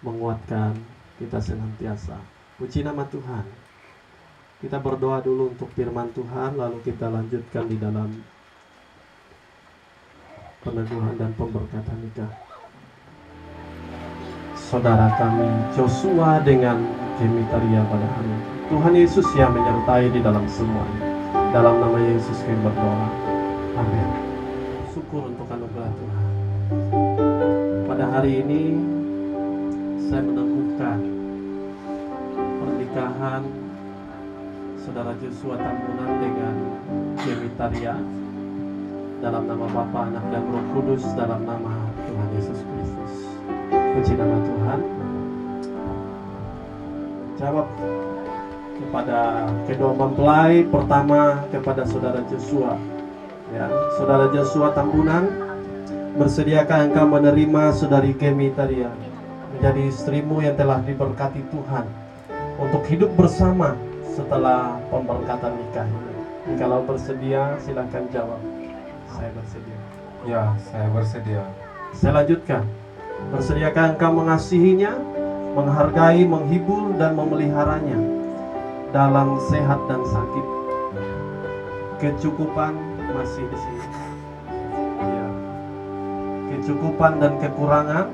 menguatkan kita senantiasa. Puji nama Tuhan. Kita berdoa dulu untuk firman Tuhan, lalu kita lanjutkan di dalam peneguhan dan pemberkatan nikah. Saudara kami Joshua dengan Gemitaria pada hari ini, Tuhan Yesus yang menyertai di dalam semuanya. Dalam nama Yesus kami berdoa. Amin. Syukur untuk anugerah Tuhan. Pada hari ini saya meneguhkan pernikahan Saudara Joshua Tambunan dengan Gemitaria dalam nama Bapa, Anak, dan Roh Kudus, dalam nama Tuhan Yesus Kristus. Puji nama Tuhan. Jawab kepada kedua mempelai, pertama kepada Saudara Joshua, ya. Saudara Joshua Tambunan, bersediakah engkau menerima Saudari Gemitaria menjadi istrimu yang telah diberkati Tuhan untuk hidup bersama setelah pemberkatan nikah ini. Kalau bersedia, silakan jawab. Saya bersedia. Ya, saya bersedia. Saya lanjutkan. Bersediakah engkau mengasihinya, menghargai, menghibur, dan memeliharanya dalam sehat dan sakit? Kecukupan masih di sini. Ya. Kecukupan dan kekurangan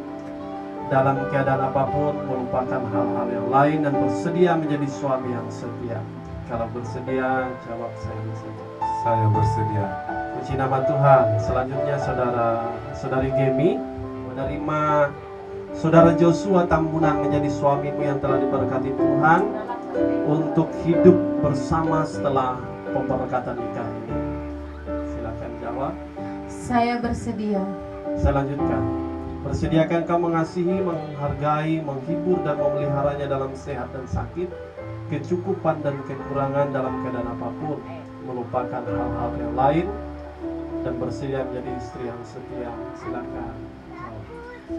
dalam keadaan apapun, melupakan hal-hal yang lain dan bersedia menjadi suami yang setia. Kalau bersedia, jawab saya bersedia. Saya bersedia. Puji nama Tuhan. Selanjutnya saudari Gemi menerima saudara Joshua Tambunan menjadi suamimu yang telah diberkati Tuhan untuk hidup bersama setelah pemberkatan nikah ini. Silakan jawab. Saya bersedia. Saya lanjutkan. Bersediakah engkau mengasihi, menghargai, menghibur, dan memeliharanya dalam sehat dan sakit, kecukupan dan kekurangan dalam keadaan apapun, melupakan hal-hal yang lain, dan bersedia menjadi istri yang setia? Silakan.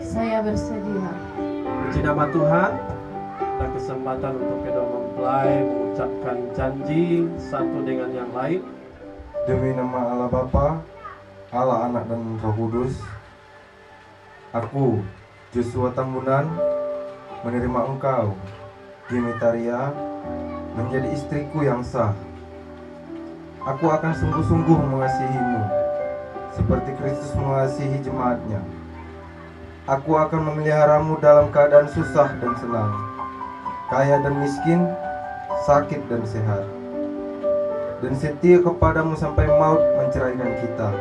Saya bersedia. Puji nama Tuhan. Ada kesempatan untuk kedua mempelai mengucapkan janji satu dengan yang lain. Demi nama Allah Bapa, Allah Anak dan Roh Kudus, aku, Joshua Tambunan, menerima engkau, Gemitaria, menjadi istriku yang sah. Aku akan sungguh-sungguh mengasihimu, seperti Kristus mengasihi jemaatnya. Aku akan memeliharamu dalam keadaan susah dan senang, kaya dan miskin, sakit dan sehat, dan setia kepadamu sampai maut menceraikan kita.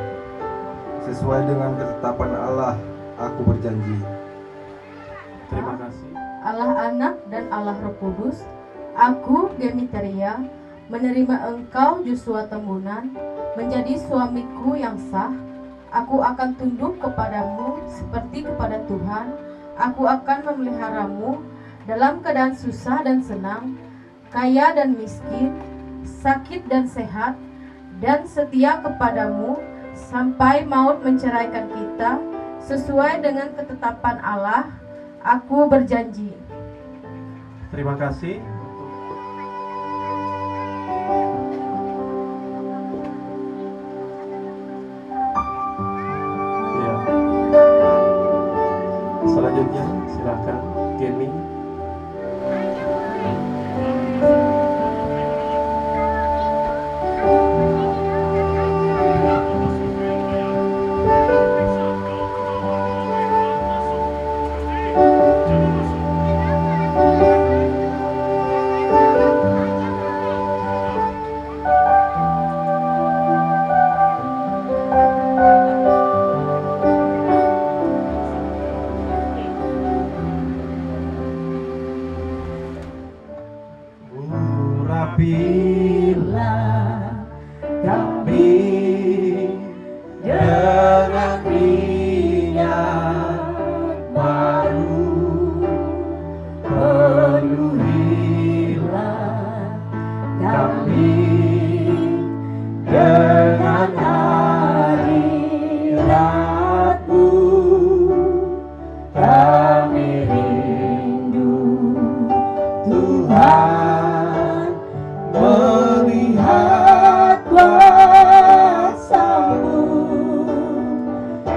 Sesuai dengan ketetapan Allah, aku berjanji. Terima kasih. Allah Anak dan Allah Roh Kudus, aku Gemitaria menerima engkau Joshua Tambunan menjadi suamiku yang sah. Aku akan tunduk kepadamu seperti kepada Tuhan. Aku akan memeliharamu dalam keadaan susah dan senang, kaya dan miskin, sakit dan sehat, dan setia kepadamu sampai maut menceraikan kita. Sesuai dengan ketetapan Allah, aku berjanji. Terima kasih. Ya. Selanjutnya silakan Gemi. Urapilah kami dengan minyak baru, penuhilah kami dengan hadirat-Mu. Kami rindu Tuhan melihat kuasa-Mu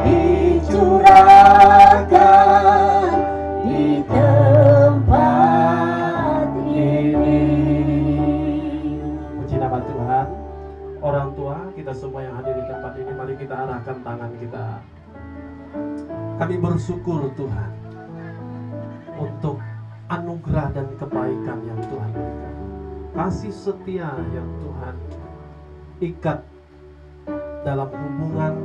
dicurahkan di tempat ini. Puji nama Tuhan. Orang tua kita semua yang hadir di tempat ini, mari kita arahkan tangan kita. Kami bersyukur Tuhan untuk anugerah dan kebaikan yang Tuhan berikan, kasih setia yang Tuhan ikat dalam hubungan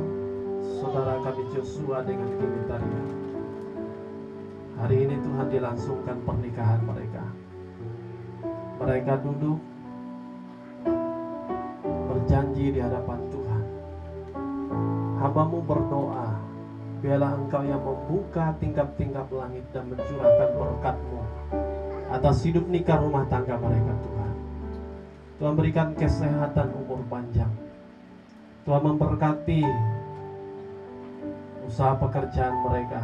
saudara kami Joshua dengan Gemitaria. Hari ini Tuhan dilangsungkan pernikahan mereka. Mereka duduk berjanji di hadapan Tuhan. Hamba-Mu berdoa, biarlah Engkau yang membuka tingkap-tingkap langit dan mencurahkan berkat-Mu atas hidup nikah rumah tangga mereka Tuhan. Tuhan berikan kesehatan, umur panjang. Tuhan memberkati usaha pekerjaan mereka.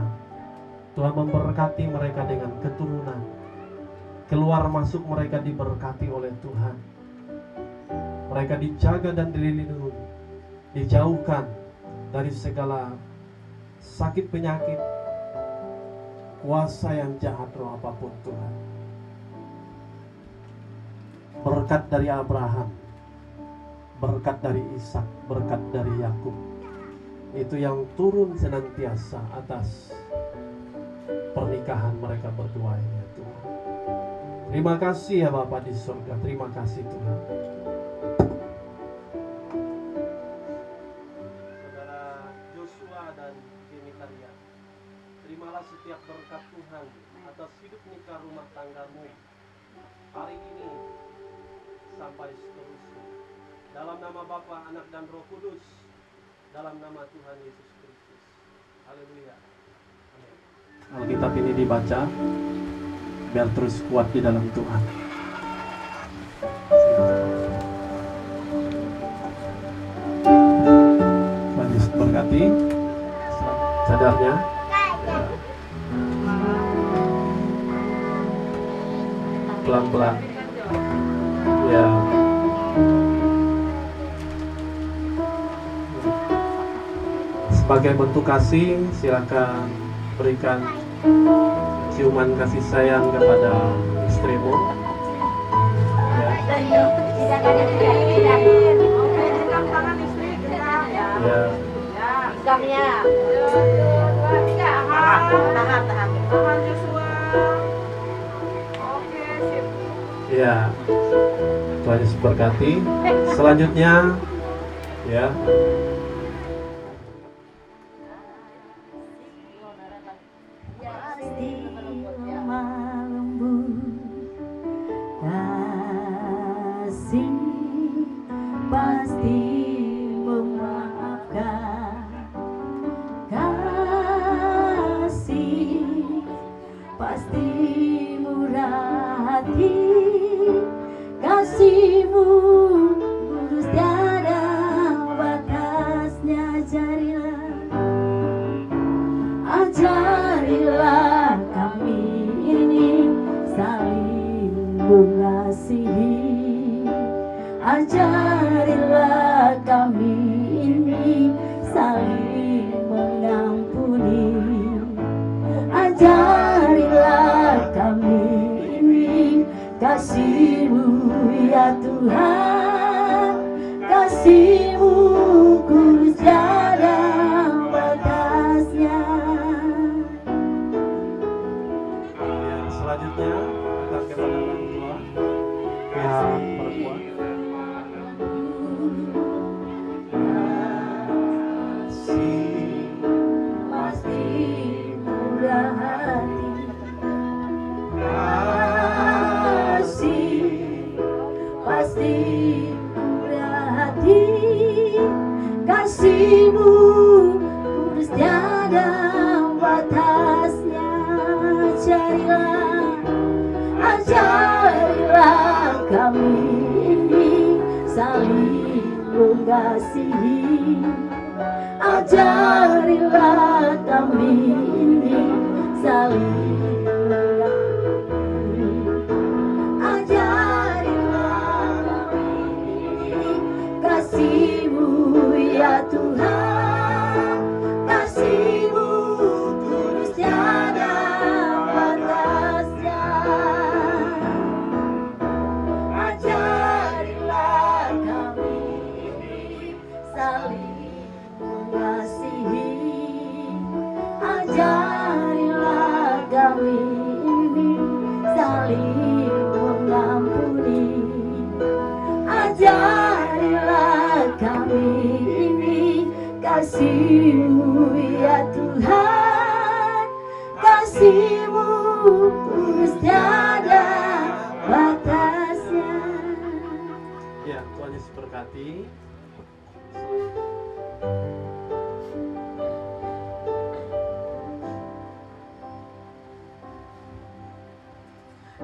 Tuhan memberkati mereka dengan keturunan. Keluar masuk mereka diberkati oleh Tuhan. Mereka dijaga dan dilindungi, dijauhkan dari segala sakit penyakit, kuasa yang jahat roh apapun Tuhan. Berkat dari Abraham, berkat dari Ishak, berkat dari Yakub, itu yang turun senantiasa atas pernikahan mereka berdua ini ya Tuhan. Terima kasih ya Bapa di surga, terima kasih Tuhan. Saudara Joshua dan Gemitaria, terimalah setiap berkat Tuhan atas hidup nikah rumah tanggamu hari ini sampai seterusnya. Dalam nama Bapa, Anak dan Roh Kudus, dalam nama Tuhan Yesus Kristus. Haleluya. Amin. Alkitab ini dibaca biar terus kuat di dalam Tuhan. Tuhan Yesus berkati. Sadarnya. Pelan-pelan. Ya. Sebagai bentuk kasih, silakan berikan ciuman kasih sayang kepada istrimu. Ya. Ya. Tuhan Yesus berkati. Selanjutnya, ya.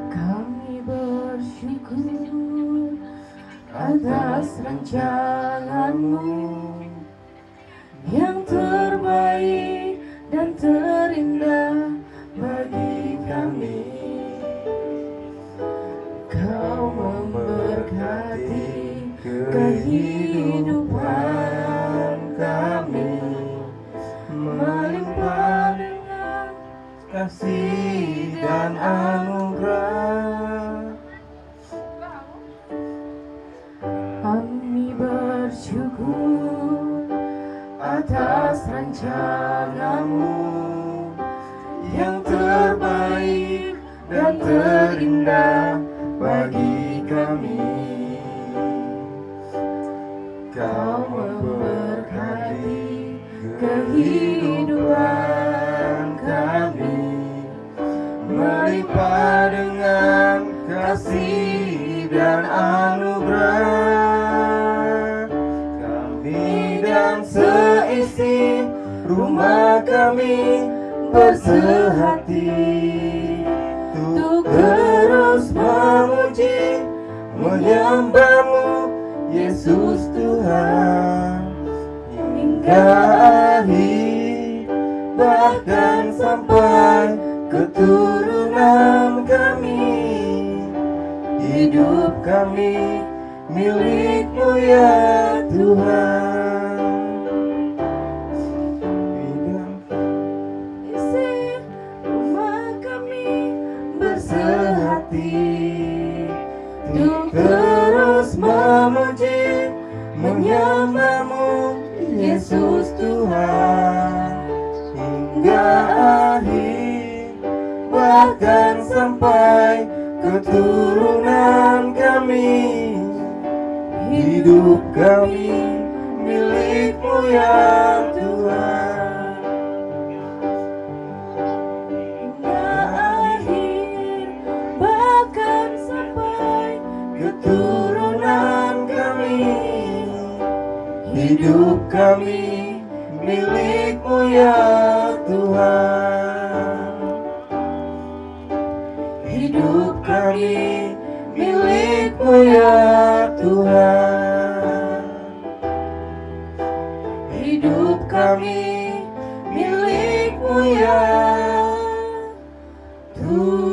Kami bersyukur atas rancangan-Mu yang terbaik dan terindah kehidupan kami melimpah dengan kasih dan anugerah. Kami bersyukur atas rencanamu Yang terbaik dan terindah bagi kami. Kau memberkati kehidupan kami melimpah dengan kasih dan anugerah. Kami dan seisi rumah kami bersehati untuk terus memuji menyembah-Mu Yesus Tuhan hingga akhir, bahkan sampai keturunan kami. Hidup kami milik-Mu ya Tuhan. Untuk terus memuji menyembah-Mu Yesus Tuhan hingga akhir, bahkan sampai keturunan kami. Hidup kami milik-Mu ya Tuhan. Keturunan kami, hidup kami milik-Mu ya Tuhan. Hidup kami milik-Mu ya Tuhan. Hidup kami milik-Mu ya Tuhan.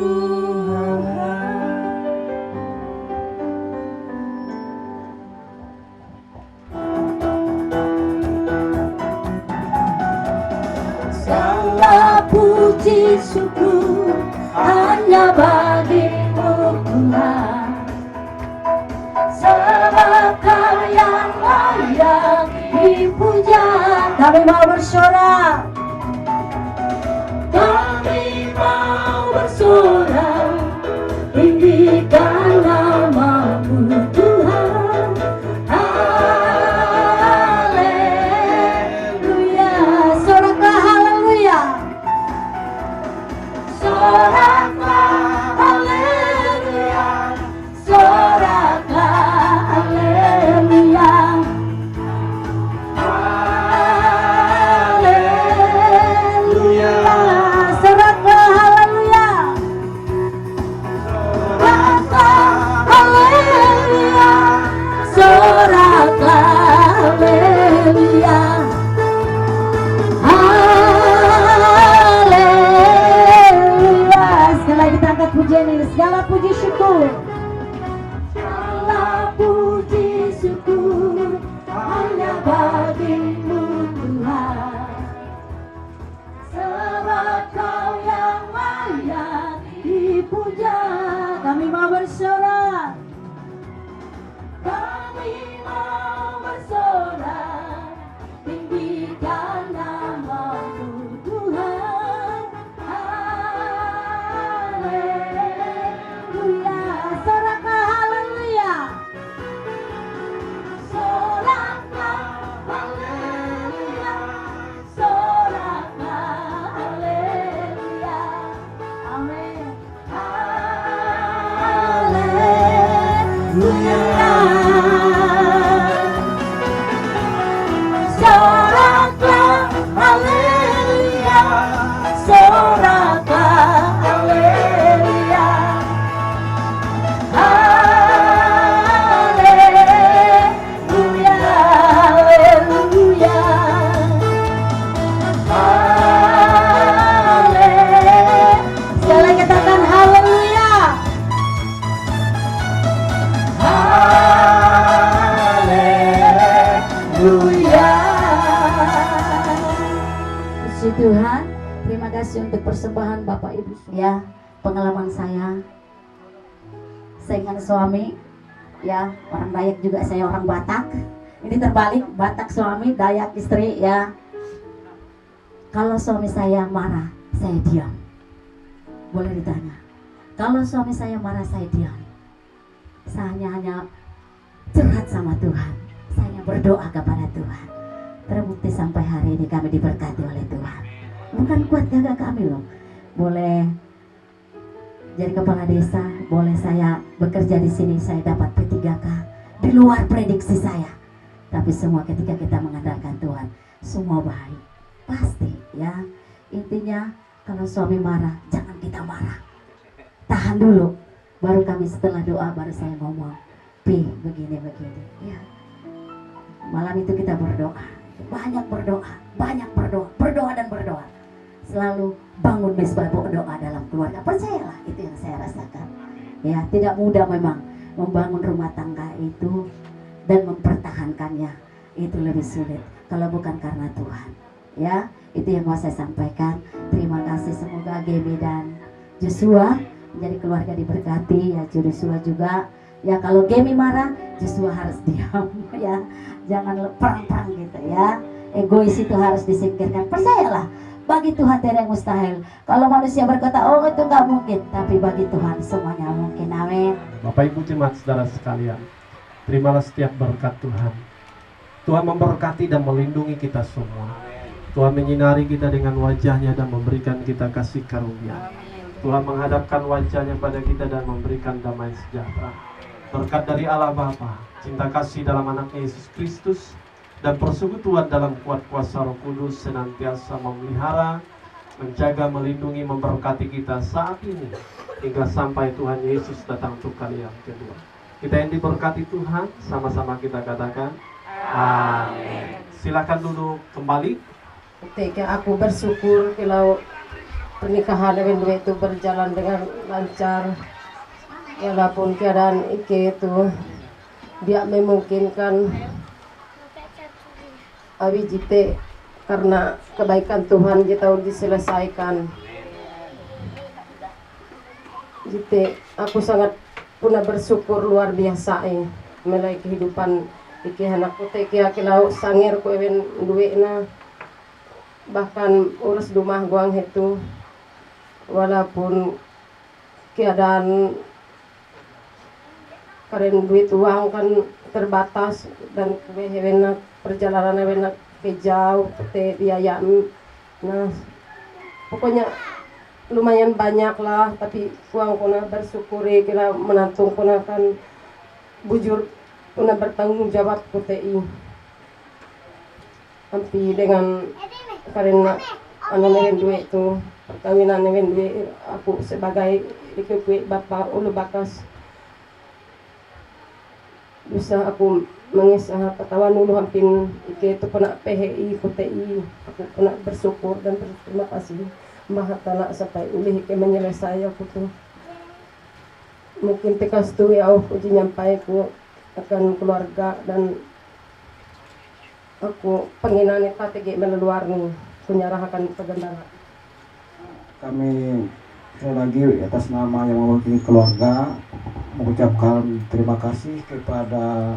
Segala puji syukur hanya bagi-Mu Tuhan, sebab Kau yang layak dipuja. Kami mau bersorak, kami mau bersorak, tinggikan nama-Mu Tuhan. Haleluya, soraklah haleluya, soraklah haleluya, soraklah haleluya. Haleluya. haleluya. Puji Tuhan, terima kasih untuk persembahan Bapak Ibu. Ya, pengalaman saya dengan suami, ya orang Dayak juga, saya orang Batak. Ini terbalik, Batak suami, Dayak istri ya. Kalau suami saya marah, saya diam. Boleh ditanya. Kalau suami saya marah, saya diam. Saya hanya curhat sama Tuhan. Saya berdoa kepada Tuhan. Terbukti sampai hari ini kami diberkati oleh Tuhan. Bukan kuat gagah kami loh. Boleh jadi kepala desa, boleh saya bekerja di sini, saya dapat P3K di luar prediksi saya. Tapi semua ketika kita mengandalkan Tuhan, semua baik. Pasti ya. Intinya kalau suami marah, jangan kita marah. Tahan dulu. Baru kami setelah doa, baru saya ngomong, Pi, begini. Ya. Malam itu kita berdoa. Banyak berdoa dan berdoa. Selalu bangun mesbah doa dalam keluarga. Percayalah, itu yang saya rasakan. Ya, tidak mudah memang membangun rumah tangga itu dan mempertahankannya. Itu lebih sulit kalau bukan karena Tuhan. Ya, itu yang mau saya sampaikan. Terima kasih, semoga Gemi dan Joshua menjadi keluarga diberkati. Ya, Joshua juga. Ya, kalau Gemi marah, Joshua harus diam. Ya, jangan perang-perang gitu ya. Egois itu harus disingkirkan. Percayalah, bagi Tuhan tidak yang mustahil. Kalau manusia berkata, oh itu nggak mungkin, tapi bagi Tuhan semuanya mungkin. Amin. Bapak Ibu jemaat saudara sekalian, terimalah setiap berkat Tuhan. Tuhan memberkati dan melindungi kita semua. Tuhan menyinari kita dengan wajahnya dan memberikan kita kasih karunia. Tuhan menghadapkan wajahnya pada kita dan memberikan damai sejahtera. Berkat dari Allah Bapa, cinta kasih dalam anaknya Yesus Kristus, dan persekutuan dalam kuat kuasa Roh Kudus senantiasa memelihara, menjaga, melindungi, memberkati kita saat ini hingga sampai Tuhan Yesus datang untuk kali yang kedua. Kita yang diberkati Tuhan, sama-sama kita katakan amin. Silakan duduk kembali. Ketika aku bersyukur kalau pernikahan dua itu berjalan dengan lancar, walaupun keadaan itu dia memungkinkan Abi jite karena kebaikan Tuhan kita diselesaikan. Jite aku sangat puna bersyukur luar biasa mulai kehidupan iki anakku teh kia kilau sangir ku ewen duena bahkan urus rumah guang itu walaupun keadaan karen duit uang kan terbatas dan ewen perjalanan ewen ke jauh teh biaya. Nah pokoknya lumayan banyak lah, tapi uang kuna bersyukuri kira menantung kuna kan bujur kuna bertanggung jawab ku TI. Tapi dengan karena anak newen duit itu perkawinan newen duit aku sebagai ikut bapak ulu bakas bisa aku mengisah ketawa dulu hampir itu pernah PHI KTI. Aku pernah bersyukur dan berterima kasih Maha Ta'ala sampai ulih ke menyelesaikan aku tuh mungkin tekas tuh ya uji nyampai ku akan keluarga dan aku penginan KTG meleluar nih kunyarahakan pegendara. Kami sekali lagi atas nama yang mewakili keluarga mengucapkan terima kasih kepada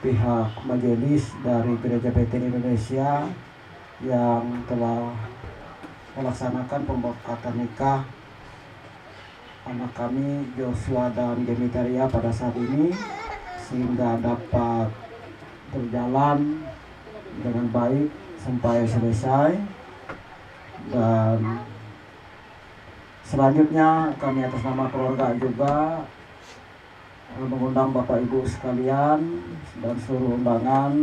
pihak majelis dari Gereja Bethel Indonesia yang telah melaksanakan pemberkatan nikah anak kami Joshua dan Gemitaria pada saat ini sehingga dapat berjalan dengan baik sampai selesai. Dan selanjutnya kami atas nama keluarga juga mengundang Bapak Ibu sekalian dan seluruh undangan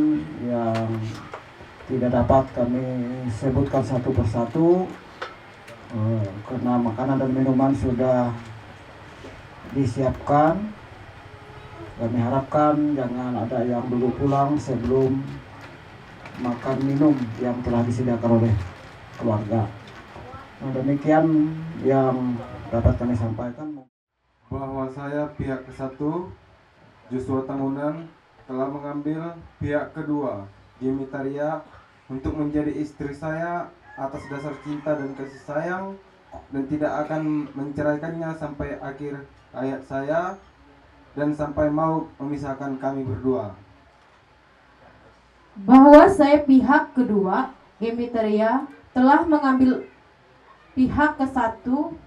yang tidak dapat kami sebutkan satu persatu karena makanan dan minuman sudah disiapkan. Kami harapkan jangan ada yang dulu pulang sebelum makan minum yang telah disediakan oleh keluarga. Nah, demikian yang dapat kami sampaikan. Bahwa saya pihak ke-1 Joshua Tambunan telah mengambil pihak kedua Gemitaria untuk menjadi istri saya atas dasar cinta dan kasih sayang, dan tidak akan menceraikannya sampai akhir hayat saya dan sampai mau memisahkan kami berdua. Bahwa saya pihak kedua, Gemitaria, telah mengambil pihak ke satu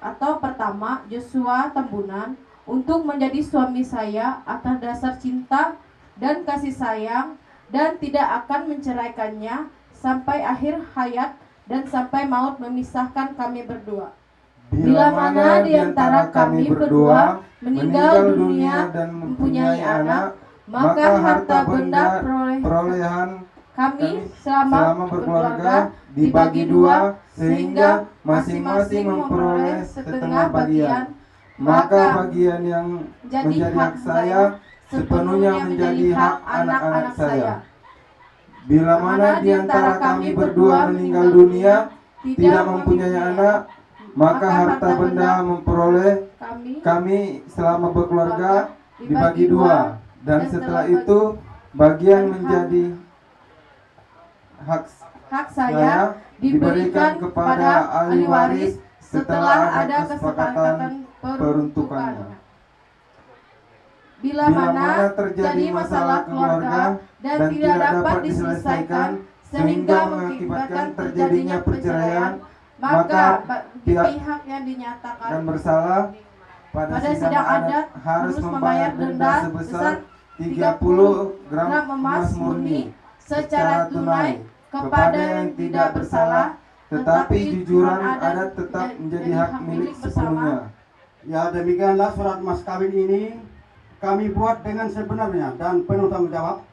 atau pertama Joshua Tambunan untuk menjadi suami saya atas dasar cinta dan kasih sayang, dan tidak akan menceraikannya sampai akhir hayat dan sampai maut memisahkan kami berdua. Bila mana di antara kami berdua meninggal dunia dan mempunyai anak, maka harta benda perolehan kami selama berkeluarga dibagi dua, sehingga masing-masing memperoleh setengah bagian. Maka bagian yang menjadi hak saya sepenuhnya menjadi hak anak-anak saya. Bila mana di antara kami berdua meninggal dunia tidak mempunyai anak, maka harta benda memperoleh kami selama berkeluarga dibagi dua, dan setelah itu bagian menjadi hak saya diberikan kepada ahli waris setelah ada kesepakatan peruntukannya. Bila mana terjadi masalah keluarga dan tidak dapat diselesaikan sehingga mengakibatkan terjadinya perceraian, maka pihak yang dinyatakan bersalah pada sidang adat harus membayar denda sebesar 30 gram emas murni secara tunai kepada yang tidak bersalah, tetapi jujuran adat tetap menjadi hak milik sepenuhnya. Ya, demikianlah surat mas kawin ini kami buat dengan sebenarnya dan penuh tanggung jawab,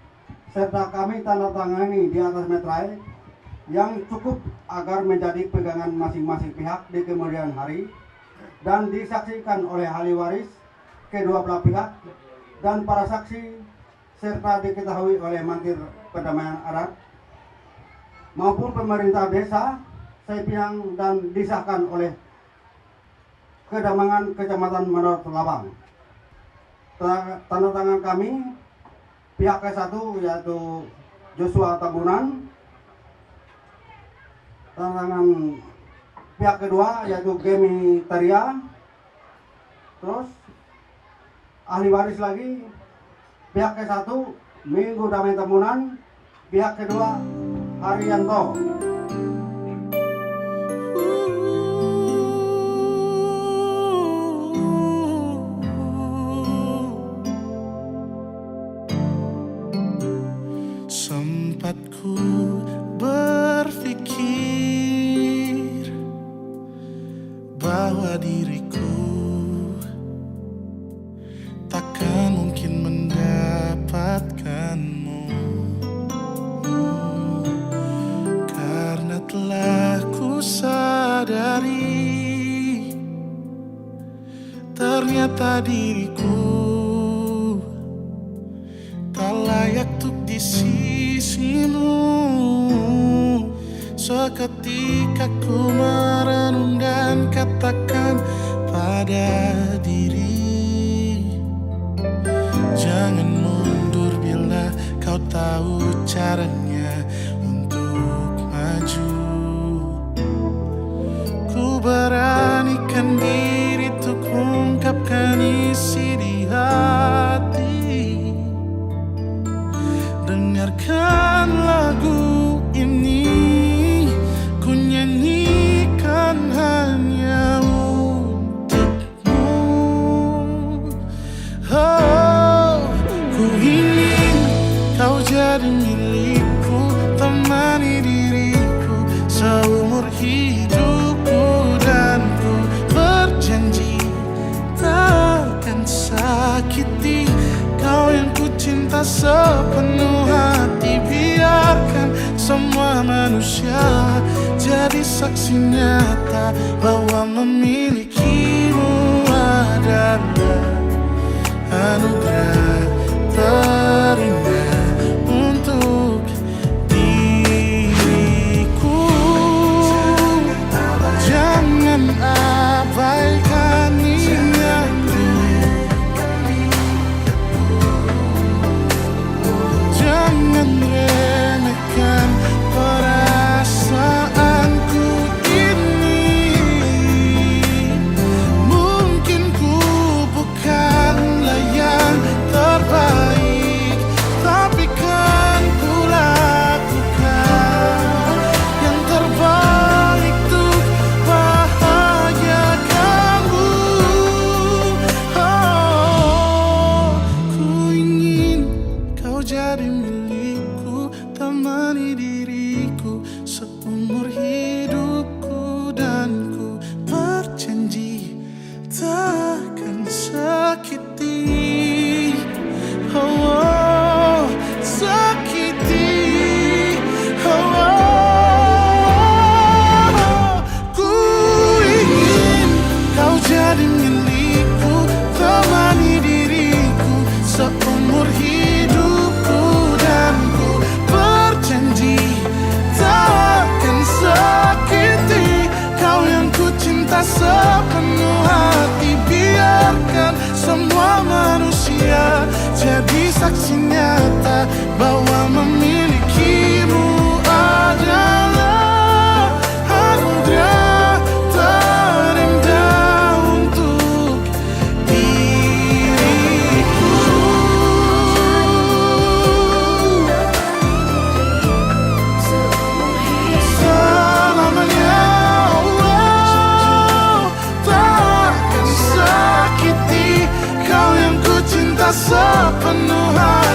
serta kami tanda tangani di atas meterai yang cukup agar menjadi pegangan masing-masing pihak di kemudian hari, dan disaksikan oleh ahli waris kedua belah pihak dan para saksi, serta diketahui oleh Mantri Perdamaian Adat maupun pemerintah desa Saipiang, dan disahkan oleh Kedamangan Kecamatan Menurut Labang. Tanda tangan kami pihak ke-1 yaitu Joshua Tambunan, tanda tangan pihak kedua yaitu Gemitaria, terus ahli waris lagi pihak ke-1 Minggu Damai Tambunan, pihak kedua Haryanto. Sempat ku berpikir bahwa diriku takkan mungkin mendapatkanmu, karena telah ku sadari ternyata diriku tak layak untuk di sisimu. Seketika ku merenung dan katakan pada diri, jangan mundur bila kau tahu caranya untuk maju. Ku beranikan diri untuk ungkapkan isi di hati. Dengarkan lagu ini, ku nyanyikan hanya untukmu. Oh, ku ingin kau jadi milikku, temani diriku seumur hidupku, dan ku berjanji takkan sakiti kau yang ku cinta sepenuh hati. Biarkan semua manusia jadi saksi nyata bahwa memilikimu adalah anugerah terindah untuk diriku. Jangan abaikan ingatku, jangan milikku, temani diriku seumur hidupku, dan ku berjanji takkan sakiti, oh, sakiti, oh, ku ingin kau jadi milikku, temani diriku seumur hidupku, dan ku berjanji takkan sakiti kau yang ku cinta sepenuh hati. Biarkan semua manusia jadi saksi nyata bahwa memilikimu adalah anugerah terindah untuk diriku. Selamanya, oh, takkan sakiti kau yang ku cinta sepenuh hati.